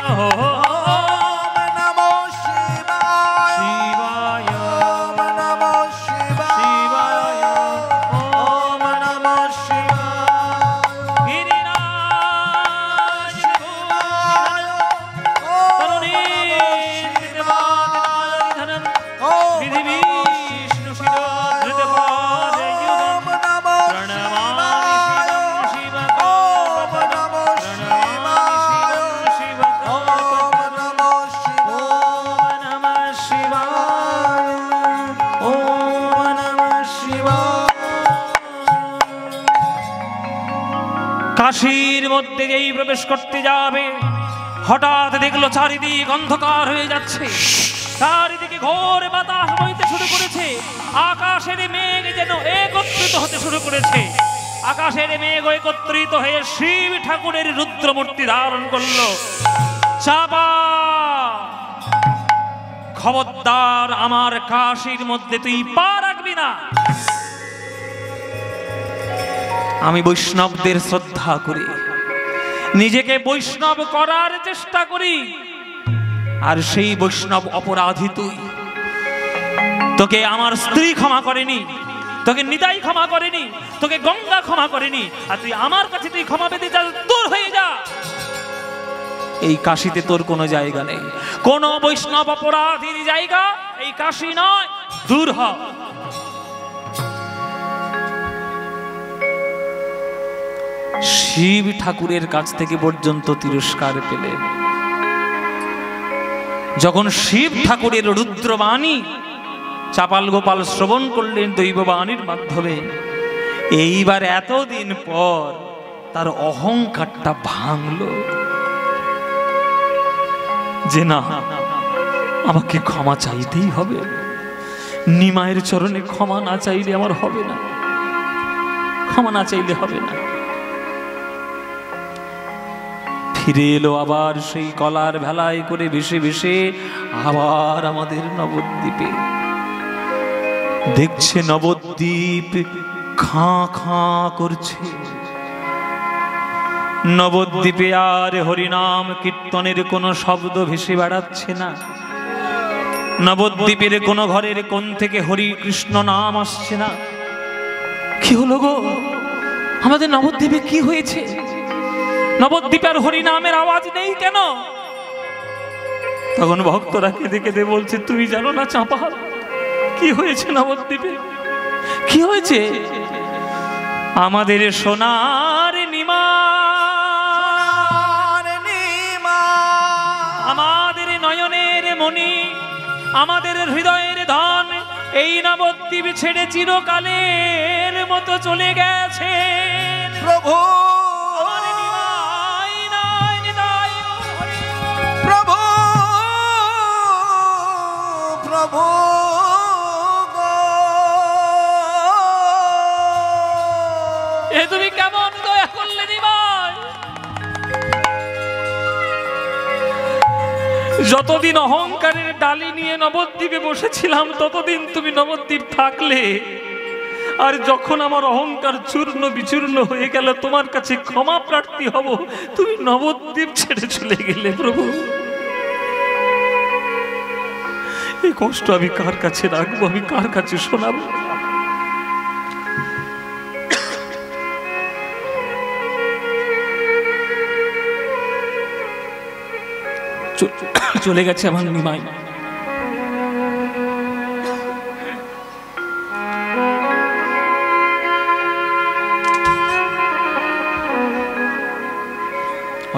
কাশীর মধ্যে যেই প্রবেশ করতে যাবে, হঠাৎ দেখলো চারিদিক অন্ধকার হয়ে যাচ্ছে, চারিদিকে ঘোর বাতাস বইতে শুরু করেছে, আকাশের মেঘ যেন একত্রিত হতে শুরু করেছে। আকাশের মেঘ একত্রিত হয়ে শিব ঠাকুরের রুদ্রমূর্তি ধারণ করলো। চাপা, খবরদার আমার কাশীর মধ্যে তুই পা রাখবি না। আমি বৈষ্ণবদের শ্রদ্ধা করি, নিজেকে বৈষ্ণব করার চেষ্টা করি, আর সেই বৈষ্ণব অপরাধী তুই। তোকে আমার স্ত্রী ক্ষমা করেনি, তোকে নিতাই ক্ষমা করেনি, তোকে গঙ্গা ক্ষমা করেনি, আর তুই আমার কাছে তুই ক্ষমা পেতে চাস, দূর হয়ে যা। এই কাশীতে তোর কোনো জায়গা নেই, কোন বৈষ্ণব অপরাধীর জায়গা এই কাশী নয়, দূর হ। শিব ঠাকুরের কাছ থেকে পর্যন্ত তিরস্কার পেলেন। যখন শিব ঠাকুরের রুদ্রবাণী চাপাল গোপাল শ্রবণ করলেন দৈববাণীর মাধ্যমে, এইবার এতদিন পর তার অহংকারটা ভাঙল, যে না, আমাকে ক্ষমা চাইতেই হবে, নিমায়ের চরণে ক্ষমা না চাইলে আমার হবে না, ক্ষমা না চাইলে হবে না। ফিরে এলো আবার সেই কলার ভেলায় করে ভেসে ভেসে আবার আমাদের নবদ্বীপে। দেখছে নবদ্বীপ খাঁ খাঁ করছে, নবদ্বীপে আর হরিনাম কীর্তনের কোনো শব্দ ভেসে বেড়াচ্ছে না, নবদ্বীপের কোনো ঘরের কোণ থেকে হরি কৃষ্ণ নাম আসছে না। কি হলো গো, আমাদের নবদ্বীপে কি হয়েছে? নবদ্বীপে আর হরি নামের আওয়াজ নেই কেন? তখন ভক্তরা কেঁদে কেঁদে বলছে, তুমি জানো না চাঁপা, কি হয়েছে নবদ্বীপে? কি হয়েছে? আমাদের সোনার নিমা, আমাদের নয়নের মণি, আমাদের হৃদয়ের ধন, এই নবদ্বীপ ছেড়ে চিরকালের মতো চলে গেছে। প্রভু প্রভু প্রভু এ তুমি কেমন দয়া করলে নিমাই? যতদিন অহংকারের ডালি নিয়ে নবদ্বীপে বসেছিলাম, ততদিন তুমি নবদ্বীপ থাকলে, আর যখন আমার অহংকার চূর্ণ বিচূর্ণ হয়ে গেল, তোমার কাছে ক্ষমা প্রার্থী হব, তুমি নবদ্বীপ ছেড়ে চলে গেলে। প্রভু, এই কষ্ট আমি কার কাছে রাখবো, আমি কার কাছে শোনাবো? চলে গেছে আমার নিমাই।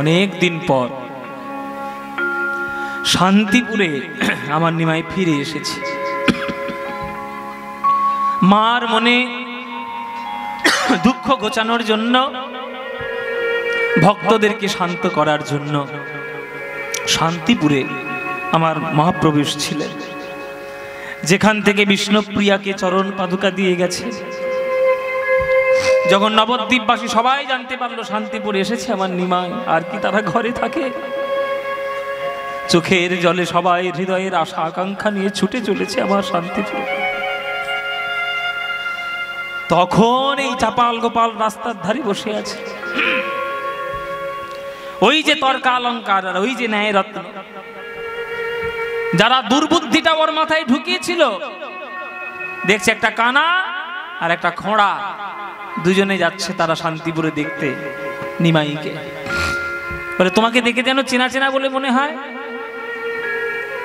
অনেক দিন পর শান্তিপুরে আমার নিমাই ফিরে এসেছে। মার মনে দুঃখ ঘোচানোর জন্য, ভক্তদেরকে শান্ত করার জন্য শান্তিপুরে আমার মহাপ্রভু ছিলেন, যেখান থেকে বিষ্ণুপ্রিয়াকে চরণ পাদুকা দিয়ে গেছে। যখন নবদ্বীপবাসী সবাই জানতে পারলো শান্তিপুরে এসেছে আমার নিমাই, আর কি তারা ঘরে থাকে? চোখের জলে সবাই হৃদয়ের আশা আকাঙ্ক্ষা নিয়ে ছুটে চলেছে আমার শান্তিপুর। তখন এই চাপাল গোপাল রাস্তার ধারে বসে আছে। ওই যে তর্কা অলঙ্কার আর ওই যে ন্যায় রত্ন, যারা দুর্বুদ্ধিটা ওর মাথায় ঢুকিয়েছিল, দেখছে একটা কানা আর একটা খোঁড়া, দুজনে যাচ্ছে তারা শান্তিপুরে দেখতে নিমাইকে। বলে তোমাকে দেখে যেন চেনা চেনা বলে মনে হয়।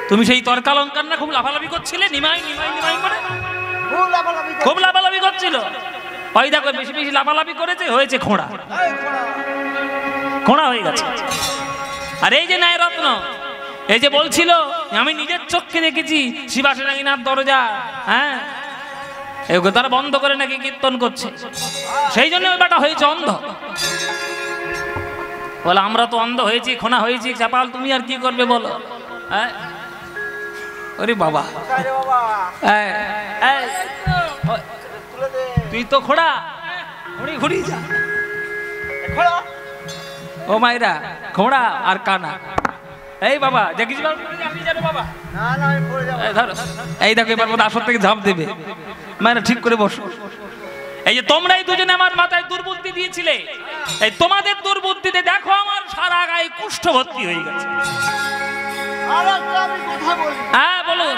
তুমি সেই তর্কালঙ্কার না খুব লাফালাফি করছিলে, নিমাই নিমাই নিমাই করে খুব লাফালাফি করছিল। ওই দেখো বেশি বেশি লাফালাফি করেছে, হয়েছে খোঁড়া, খোঁড়া হয়ে গেছে। আর এই যে ন্যায় রত্ন, এই যে বলছিল আমি নিজের চোখকে দেখেছি শিবাসেনাগিনার দরজা, হ্যাঁ এগুলো তারা বন্ধ করে নাকি কীর্তন করছে, সেই জন্য ওই বেটা হয়েছে অন্ধ। বলে আমরা তো অন্ধ হয়েছি, খোনা হয়েছি, চাপাল তুমি আর কি করবে বলো? হ্যাঁ ওরে বাবা, তুই তো খোড়া, ঘুরি ঘুরি যা। ও মাইরা খোড়া আর কানা, এই বাবা দেখিস বাবা, এই দেখো এবার আসর থেকে ঝাঁপ দেবে। মায়েরা ঠিক করে বসো। এই যে তোমরাই দুজনে আমার মাথায় দুর্বুদ্ধি দিয়েছিলে, এই তোমাদের দুর্বুদ্ধিতে দেখো আমার সারা গায়ে কুষ্ঠ ভর্তি হয়ে গেছে। হ্যাঁ বলুন।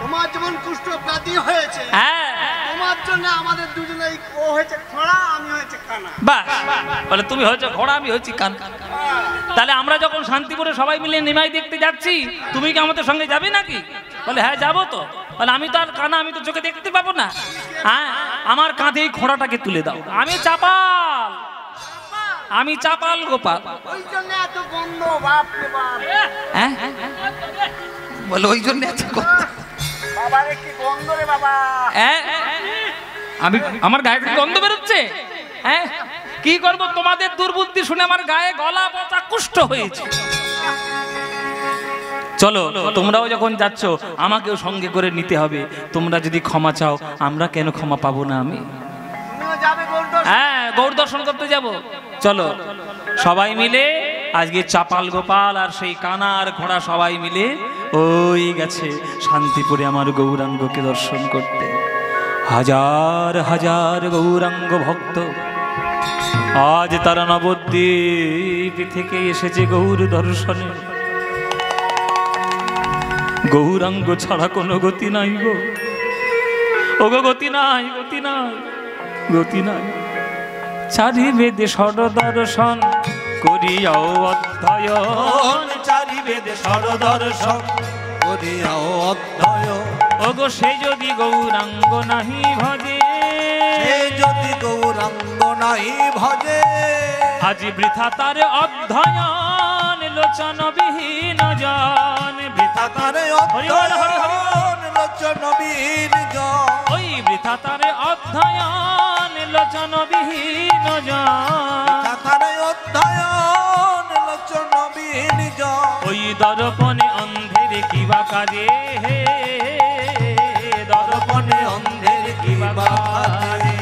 তোমার যেমন কুষ্ঠ ব্যাধি হয়েছে, হ্যাঁ তোমার জন্য আমাদের দুজনেই, ও হয়েছে খোড়া, আমি হয়েছে কানা। বাহ, বলে তুমি হয়েছে ঘোড়া, আমি হয়েছি কানা। তাহলে আমরা যখন শান্তিপুরে সবাই মিলে নিমাই দেখতে যাচ্ছি, তুমি কি আমাদের সঙ্গে যাবে নাকি? বলে হ্যাঁ যাবো তো। বলে আমি তো আর কানা, আমি তো চোখে দেখতে পাবো না। হ্যাঁ আমার কাঁধে এই ঘোড়াটাকে তুলে দাও, আমি চাপাল, আমি চাপাল গোপাল। ওই জন্য এত বন্ধ, বাপ রে বাপ। হ্যাঁ বলে ওই জন্য এত গন্ধ। বাবা রে কি গন্ধ রে বাবা। আমি আমার গায়ে থেকে গন্ধ বেরোচ্ছে। হ্যাঁ কি করবো, তোমাদের দুর্বুদ্ধি শুনে আমার গায়ে গলা পচা কুষ্ঠ হয়েছে। চলো তোমরাও যখন যাচ্ছ আমাকেও সঙ্গে করে নিতে হবে। তোমরা যদি ক্ষমা চাও, আমরা কেন ক্ষমা পাবো না? আমি হ্যাঁ গৌর দর্শন করতে যাব। চলো সবাই মিলে আজকে চাপাল গোপাল আর সেই কানা আর ঘোড়া সবাই মিলে ওই গেছে শান্তিপুরে আমার গৌরাঙ্গকে দর্শন করতে। হাজার হাজার গৌরাঙ্গ ভক্ত আজ তারা নবদ্বীপ থেকে এসেছে গৌর দর্শনে। গৌরাঙ্গ ছাড়া কোনো গতি নাই গো, ও গো গতি নাই, গতি নাই, গতি নাই। চারি বেদে ষড় দর্শন করিয়াও অধ্যয়ন, চারি বেদে ষড় দর্শন করিয়াও অধ্যয়ন। ও গো সে যদি গৌরাঙ্গ নাহি ভজে, সে যদি গৌরাঙ্গ নাহি ভজে, আজি বৃথা তার অধ্যয়ন, লোচন বিহীন জন বৃথা তার অধ্যয়ন, লোচন বিহীন জন। ওই বৃথা তার অধ্যয়ন, লোচন বিহীন জন তার অধ্যয়ন, লোচন বিহীন জন। ওই দর্পণে অন্ধের কিবা কাজে, হে দর্পণে অন্ধের কিবা কাজে।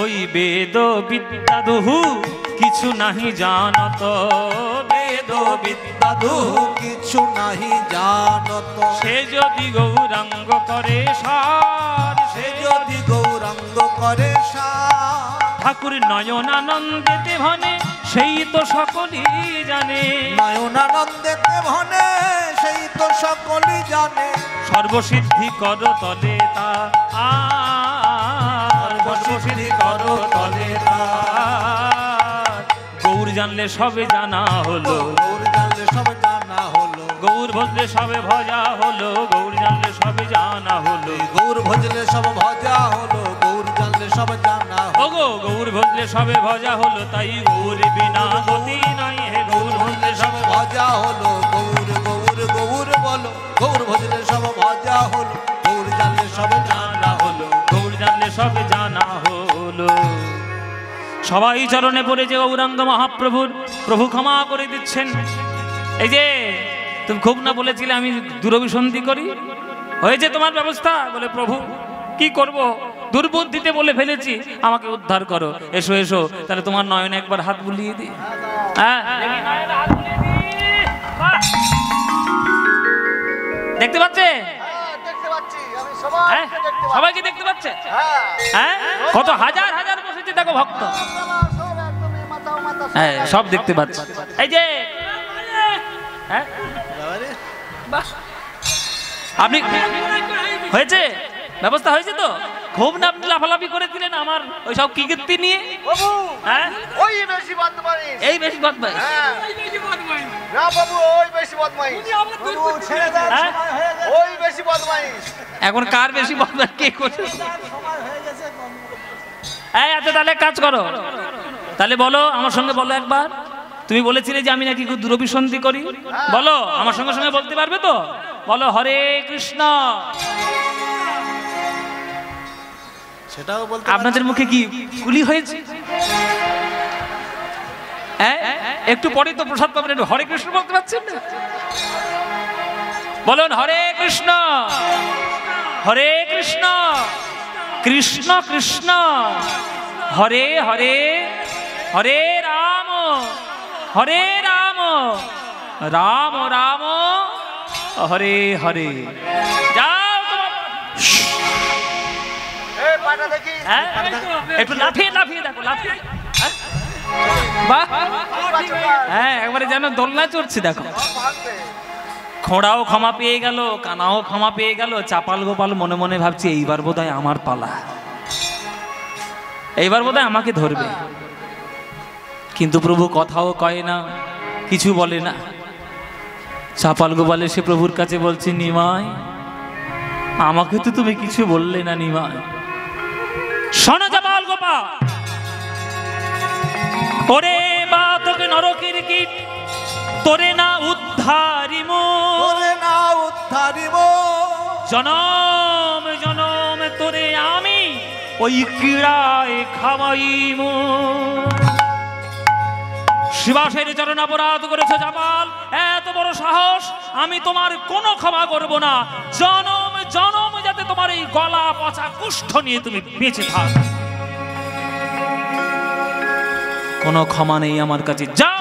ওই বেদ বিদ্যা দুহু কিছু নাহি জানত, বেদ বিদ্যা দুহু কিছু নাহি জানত। সে যদি গৌরাঙ্গ করে সার, সে যদি গৌরাঙ্গ করে সার, ঠাকুর নয়নানন্দেতে ভনে সেই তো সকলই জানে। নয়নানন্দেতে ভনে সেই তো সকলই জানে। সর্বসিদ্ধি কর তলে তা, সর্বসিদ্ধি কর তলে তা। গৌর জানলে সবে জানা হলো, গৌর জানলে সব জানা হলো। গৌর ভজলে সবে ভজা হলো, গৌর জানলে সবে জানা হলো। গৌর ভজলে সব ভজা হলো, গৌর জানলে সব জানা হলো। ওগো গৌর ভজলে সবে ভজা হলো, তাই গৌর বিনা গতি নাই। হে গৌর ভজলে সব ভজা হলো, গৌর গৌর গৌর বলো। গৌর ভজলে সব ভজা হলো, গৌর জানলে সব জানা হলো। গৌর জানলে সব জানা হলো। সবাই চরণে পড়ে যে গৌরাঙ্গ মহাপ্রভুর, প্রভু ক্ষমা করে দিচ্ছেন। এই যে তুমি খুব না বলেছিলে আমি দুরভিসন্ধি করি, হয়েছে তোমার ব্যবস্থা? বলে প্রভু কি করব, দুর্বুদ্ধিতে বলে ফেলেছি, আমাকে উদ্ধার করো। এসো এসো, তাহলে তোমার নয়নে একবার হাত বুলিয়ে দিই। হ্যাঁ, দেখতে পাচ্ছে? সবাইকে দেখতে পাচ্ছে? হ্যাঁ, কত হাজার হাজার বসেছে দেখো ভক্ত। হ্যাঁ, সব দেখতে পাচ্ছে। এই যে আপনি হয়েছে, ব্যবস্থা হয়েছে তো? খুব না আপনি লাফালাফি করেছিলেন আমার ওই সব কীর্তি নিয়ে। হ্যাঁ, ওই বেশি বদমাইশ, এই বেশি বদমাইশ। না বাবু, ওই বেশি বদমাইশ, ছেড়ে দাও, ওই বেশি বদমাইশ। এখন কার বেশি বদমাইশ কে করছে? এই আচ্ছা, তাহলে কাজ করো, তাহলে বলো আমার সঙ্গে, বলো একবার। তুমি বলেছিলে যে আমি নাকি খুব দুরভিসন্ধি করি, বলো আমার সঙ্গে সঙ্গে বলতে পারবে তো? বলো হরে কৃষ্ণ। সেটাও বলতে আপনাদের মুখে কি কুলি হয়েছে? একটু পরে তো প্রসাদ পাবেন, একটু হরে কৃষ্ণ বলতে পারছেন না? বলুন হরে কৃষ্ণ, হরে কৃষ্ণ, কৃষ্ণ কৃষ্ণ হরে হরে, হরে রাম, হরে রাম, রাম রাম হরে হরে। যাও তোমার, একটু লাফিয়ে লাফিয়ে দেখো, লাফিয়ে। বাহ, হ্যাঁ, একবারে যেন দোলনা চড়ছে দেখো। খোঁড়াও ক্ষমা পেয়ে গেল, কানাও ক্ষমা পেয়ে গেল। চাপাল গোপাল মনে মনে ভাবছে এইবার বোধহয় আমার পালা, এইবার বোধহয় আমাকে ধরবে। কিন্তু প্রভু কথাও কয় না, কিছু বলে না। চাপাল গোপাল এসে প্রভুর কাছে বলছে, নিমাই আমাকে তো তুমি কিছু বললে না। নিমাই শোনো চাপাল গোপাল, ওরে বা তোকে নরকের কীট তোরে না উদ্ধারিম, তোরে না উদ্ধারিব, জনম জনম তোরে আমি ওই ক্রীড়ায় খাওয়াইম। শিবাসের চরণ অপরাধ করেছে চাপাল, এত বড় সাহস, আমি তোমার কোনো ক্ষমা করব না। জনম জনম যাতে তোমার এই গলা পচা কুষ্ঠ নিয়ে তুমি বেঁচে থাক, কোনো ক্ষমা নেই আমার কাছে। যাও,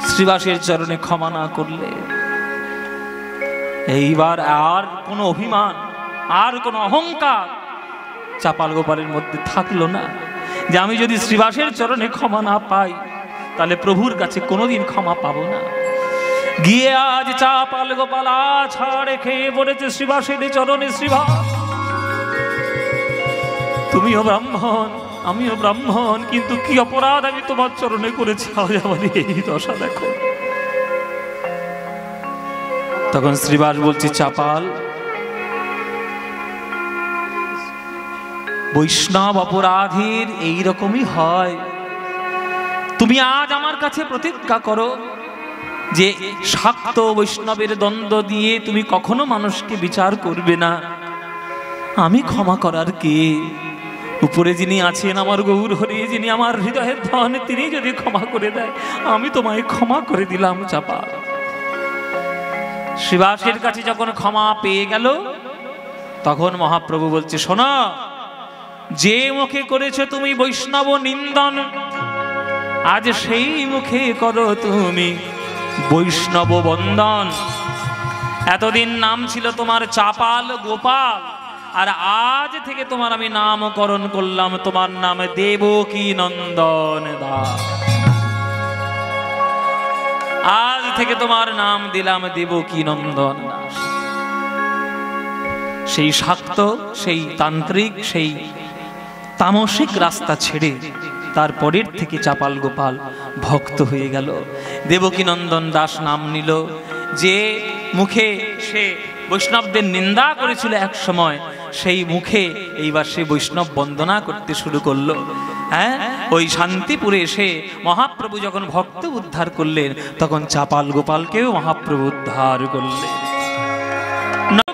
শ্রীবাসের চরণে ক্ষমা না করলে এইবার আর কোনো অভিমান, আর কোনো অহংকার চাপাল গোপালের মধ্যে থাকলো না, যে আমি যদি শ্রীবাসের চরণে ক্ষমা না পাই তাহলে প্রভুর কাছে কোনোদিন ক্ষমা পাবো না। গিয়ে আজ চাপাল গোপাল ছাড়ে খেয়ে পড়েছে শ্রীবাসের চরণে। শ্রীবাস, তুমিও ব্রাহ্মণ, আমিও ব্রাহ্মণ, কিন্তু কি অপরাধ আমি তোমার চরণে করেছি, আজ আমার এই দশা দেখো। তখন শ্রীবাস বলছে, চাপাল, বৈষ্ণব অপরাধীর এইরকমই হয়। তুমি আজ আমার কাছে প্রতিজ্ঞা করো যে শাক্ত বৈষ্ণবের দ্বন্দ্ব দিয়ে তুমি কখনো মানুষকে বিচার করবে না। আমি ক্ষমা করার কে? উপরে যিনি আছেন আমার গৌর হরি, যিনি আমার হৃদয়ের ধন, তিনি যদি ক্ষমা করে দেয় আমি তোমায় ক্ষমা করে দিলাম। চাপাল শিবাসের কাছে যখন ক্ষমা পেয়ে গেল তখন মহাপ্রভু বলছে, শোনো, যে মুখে করেছো তুমি বৈষ্ণব নিন্দন, আজ সেই মুখে করো তুমি বৈষ্ণব বন্দন। এতদিন নাম ছিল তোমার চাপাল গোপাল, আর আজ থেকে তোমার আমি নামকরণ করলাম, তোমার নাম দেবকী নন্দন দাস। আজ থেকে তোমার নাম দিলাম দেবকী নন্দন দাস। সেই শাক্ত, সেই তান্ত্রিক, সেই তামসিক রাস্তা ছেড়ে তারপরের থেকে চাপাল গোপাল ভক্ত হয়ে গেল, দেবকী নন্দন দাস নাম নিল। যে মুখে সে বৈষ্ণবদের নিন্দা করেছিল এক সময়, সেই মুখে এইবার সে বৈষ্ণব বন্দনা করতে শুরু করলো। হ্যাঁ, ওই শান্তিপুরে এসে মহাপ্রভু যখন ভক্ত উদ্ধার করলেন তখন চাপাল গোপালকেও মহাপ্রভু উদ্ধার করলেন।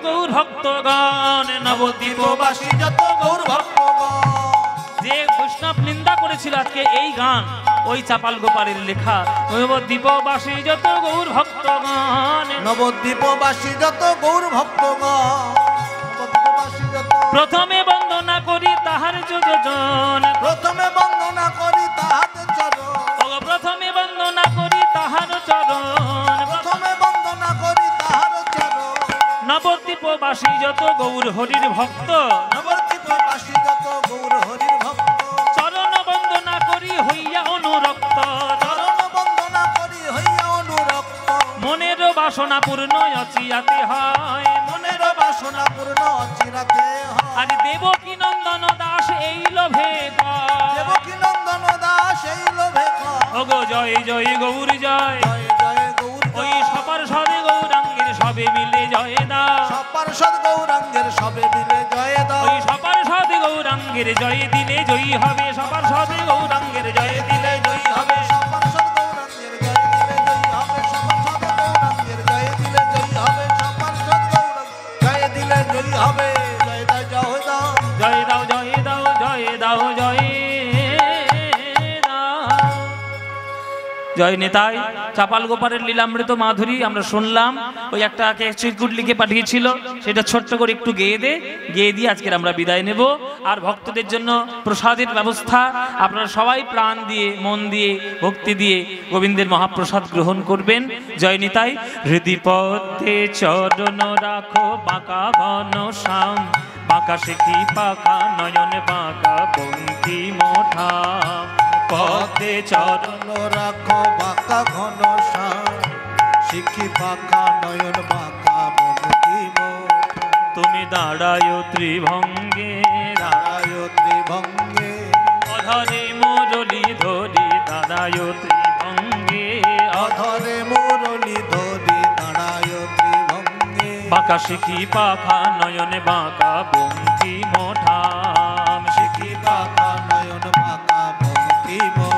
গৌর ভক্তগণ নবদ্বীপবাসী যত গৌর ভক্তগণ, যে বৈষ্ণব নিন্দা করেছিল আজকে এই গান ওই চাপাল গোপালের লেখা। নবদ্বীপবাসী যত গৌর ভক্তগণ নবদ্বীপবাসী যত গৌর ভক্তগণ, নবদ্বীপবাসী যত প্রথমে বন্দনা করি তাহার যোজন, প্রথমে বন্দনা করি তাহাদের চরণ, প্রথমে বন্দনা করি তাহার চরণ, প্রথমে বন্দনা করি তাহার চরণ। নবদ্বীপবাসী যত গৌর হরির ভক্ত, নবদ্বীপবাসী যত গৌর হরির ভক্ত, চরণ বন্দনা করি হইয়া অনুরক্ত, চরণ বন্দনা করি হইয়া অনুরক্ত। মনের বাসনা পূর্ণ অচিয়াতে হয়, মনের বাসনা পূর্ণ চিরাতে হয়। আজ দেবকী নন্দন দাস এই লোভে কয়, দেবকী নন্দন দাস এই লোভে কয়, ওগো জয় জয় গৌর জয়, জয় জয় গৌর ওই জয়। সপার সদে গৌরাঙ্গের সবে মিলে জয় দাও, সব পার্ষদ গৌরাঙ্গের সবে মিলে জয় দাও। ওই সপার সদে গৌরাঙ্গের জয় দিলে জয়ী হবে, সপার সদে গৌরাঙ্গের জয় দিলে জয়ী হবে। সব পার্ষদ গৌরাঙ্গের জয় দিলে জয়ী হবে, সব পার্ষদ গৌরাঙ্গের জয় দিলে জয়ী হবে, সব পার্ষদ গৌরাঙ্গ জয় দিলে জয়ী হবে। জয় দাও জয় দাও। জয় দাও জয় দাও জয় দাও জয় দাও। জয় নেতাই চাপাল গোপালের লীলামৃত মাধুরী আমরা শুনলাম। ওই একটা চিরকুট লিখে পাঠিয়েছিল, সেটা ছোট্ট করে একটু গেয়ে দিয়ে আজকের আমরা বিদায় নেব। আর ভক্তদের জন্য প্রসাদের ব্যবস্থা, আপনারা সবাই প্রাণ দিয়ে মন দিয়ে ভক্তি দিয়ে গোবিন্দের মহাপ্রসাদ গ্রহণ করবেন। জয় নিতাই। হৃদি পথে চরণ রাখো বাঁকা ঘন শ্যাম, বাঁকা শিখি পাকা নয়ন বাঁকা পঙ্ক্তি মোঠা, পথে চরণ চরণ রাখো বাঁকা ঘন শ্যাম, শিখি বাঁকা নয়ন বাঁকা বঙ্কি মোঠা। তুমি দাঁড়ায় ত্রিভঙ্গে, দাঁড়ায় ত্রিভঙ্গে, অধরে মুরলি ধরি দাঁড়ায় ত্রিভঙ্গে, অধরে মুরলি ধরি দাঁড়ায় ত্রিভঙ্গে। বাঁকা শিখি পাখা নয়নে বাঁকা বঙ্কি মোঠা, শিখি বাঁকা নয়ন বাঁকা বঙ্কি মোঠা।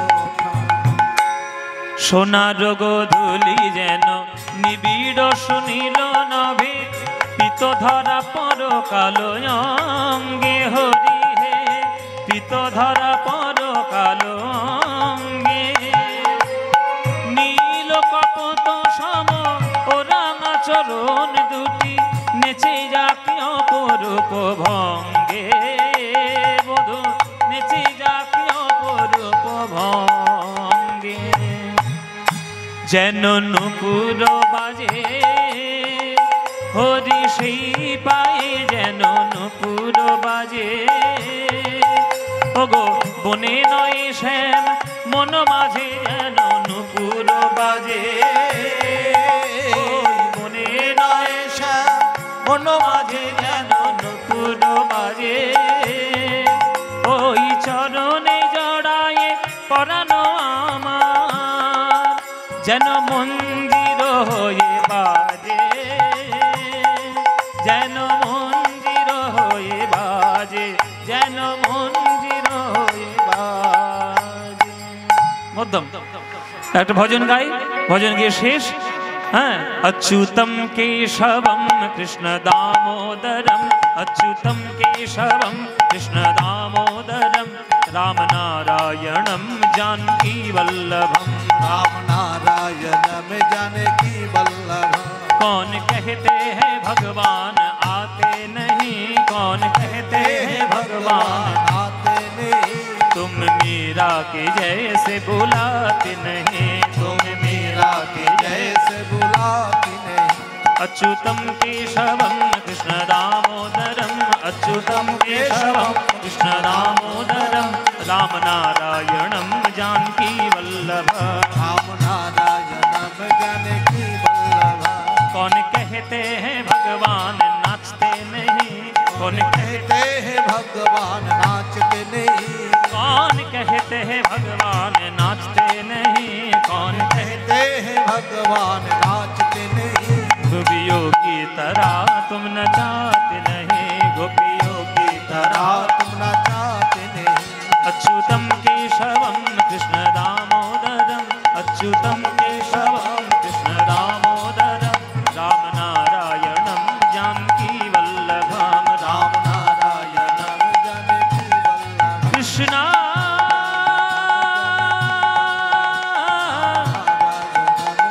সোনার গোধূলি যেন নিবিড় শুনিল নভে, পিত ধরা পর কালো অঙ্গে হরি হে, পিত ধরা পর কালো অঙ্গে। নীল কপত সম ও রাঙা চরণ দুটি, নেচে যাকে অপরূপ ভঙ্গে বধূ, নেচে যাকে অপরূপ ভঙ্গে। যেন নুপুর বাজে হরি সেই পায়ে, যেন নুপুর বাজে ওগো বনে নয় শ্যাম মন মাঝে, যেন নুপুর বাজে ওই বনে নয় শ্যাম মন মাঝে, যেন নুপুর বাজে। ওই চরণে জড়ায়ে পরানো আমার, যেন মন্দির হয়ে বাজে, যেন মন্দির হয়ে বাজে, যেন মন্দির হয়ে বাজে। মধ্যম একটা ভজন গাই, ভজন গিয়ে শেষ। হ্যাঁ, অচ্যুতম কেশবম কৃষ্ণ দামোদরম, অচ্যুতম কেশবম কৃষ্ণ দামোদরম, রাম নারাयणम जानकी वल्लभम, राम नारायण में जानकी वल्लभ। कौन कहते हैं भगवान आते नहीं, कौन कहते हैं भगवान आते नहीं, तुम मीरा के जैसे बुलाते नहीं, तुम मीरा के जैसे बुलाती नहीं। अच्युतम केशवम कृष्ण दामोदरम, अच्युतम केशवम कृष्ण दामोदरम, राम नारायणम जानकी वल्लभ, राम नारायण में जानकी वल्लभ। कौन कहते हैं भगवान नाचते नहीं, कौन कहते हैं भगवान नाचते नहीं, कौन कहते हैं भगवान नाचते नहीं, कौन कहते हैं भगवान नाचते नहीं। गोपियों की तरह तुम नचाते नहीं, गोपियों की तरह तुम नचाते नहीं। अच्युतम केशवम कृष्ण दामोदरम, अच्युतम केशवम कृष्ण दामोदरम, राम नारायणम जानकी वल्लभम, राम नारायण जानकी वल्लभ। कृष्णा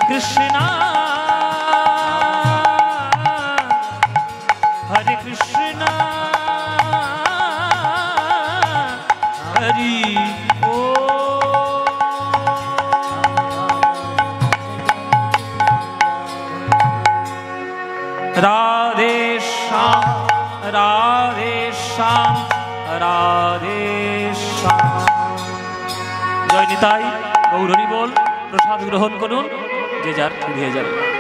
कृष्णा রাধে শ্যাম রাধে শ্যাম রাধে শ্যাম। জয় নিতাই, গৌর হরি বল। প্রসাদ গ্রহণ করুন, যে যার ফিরে যাবে।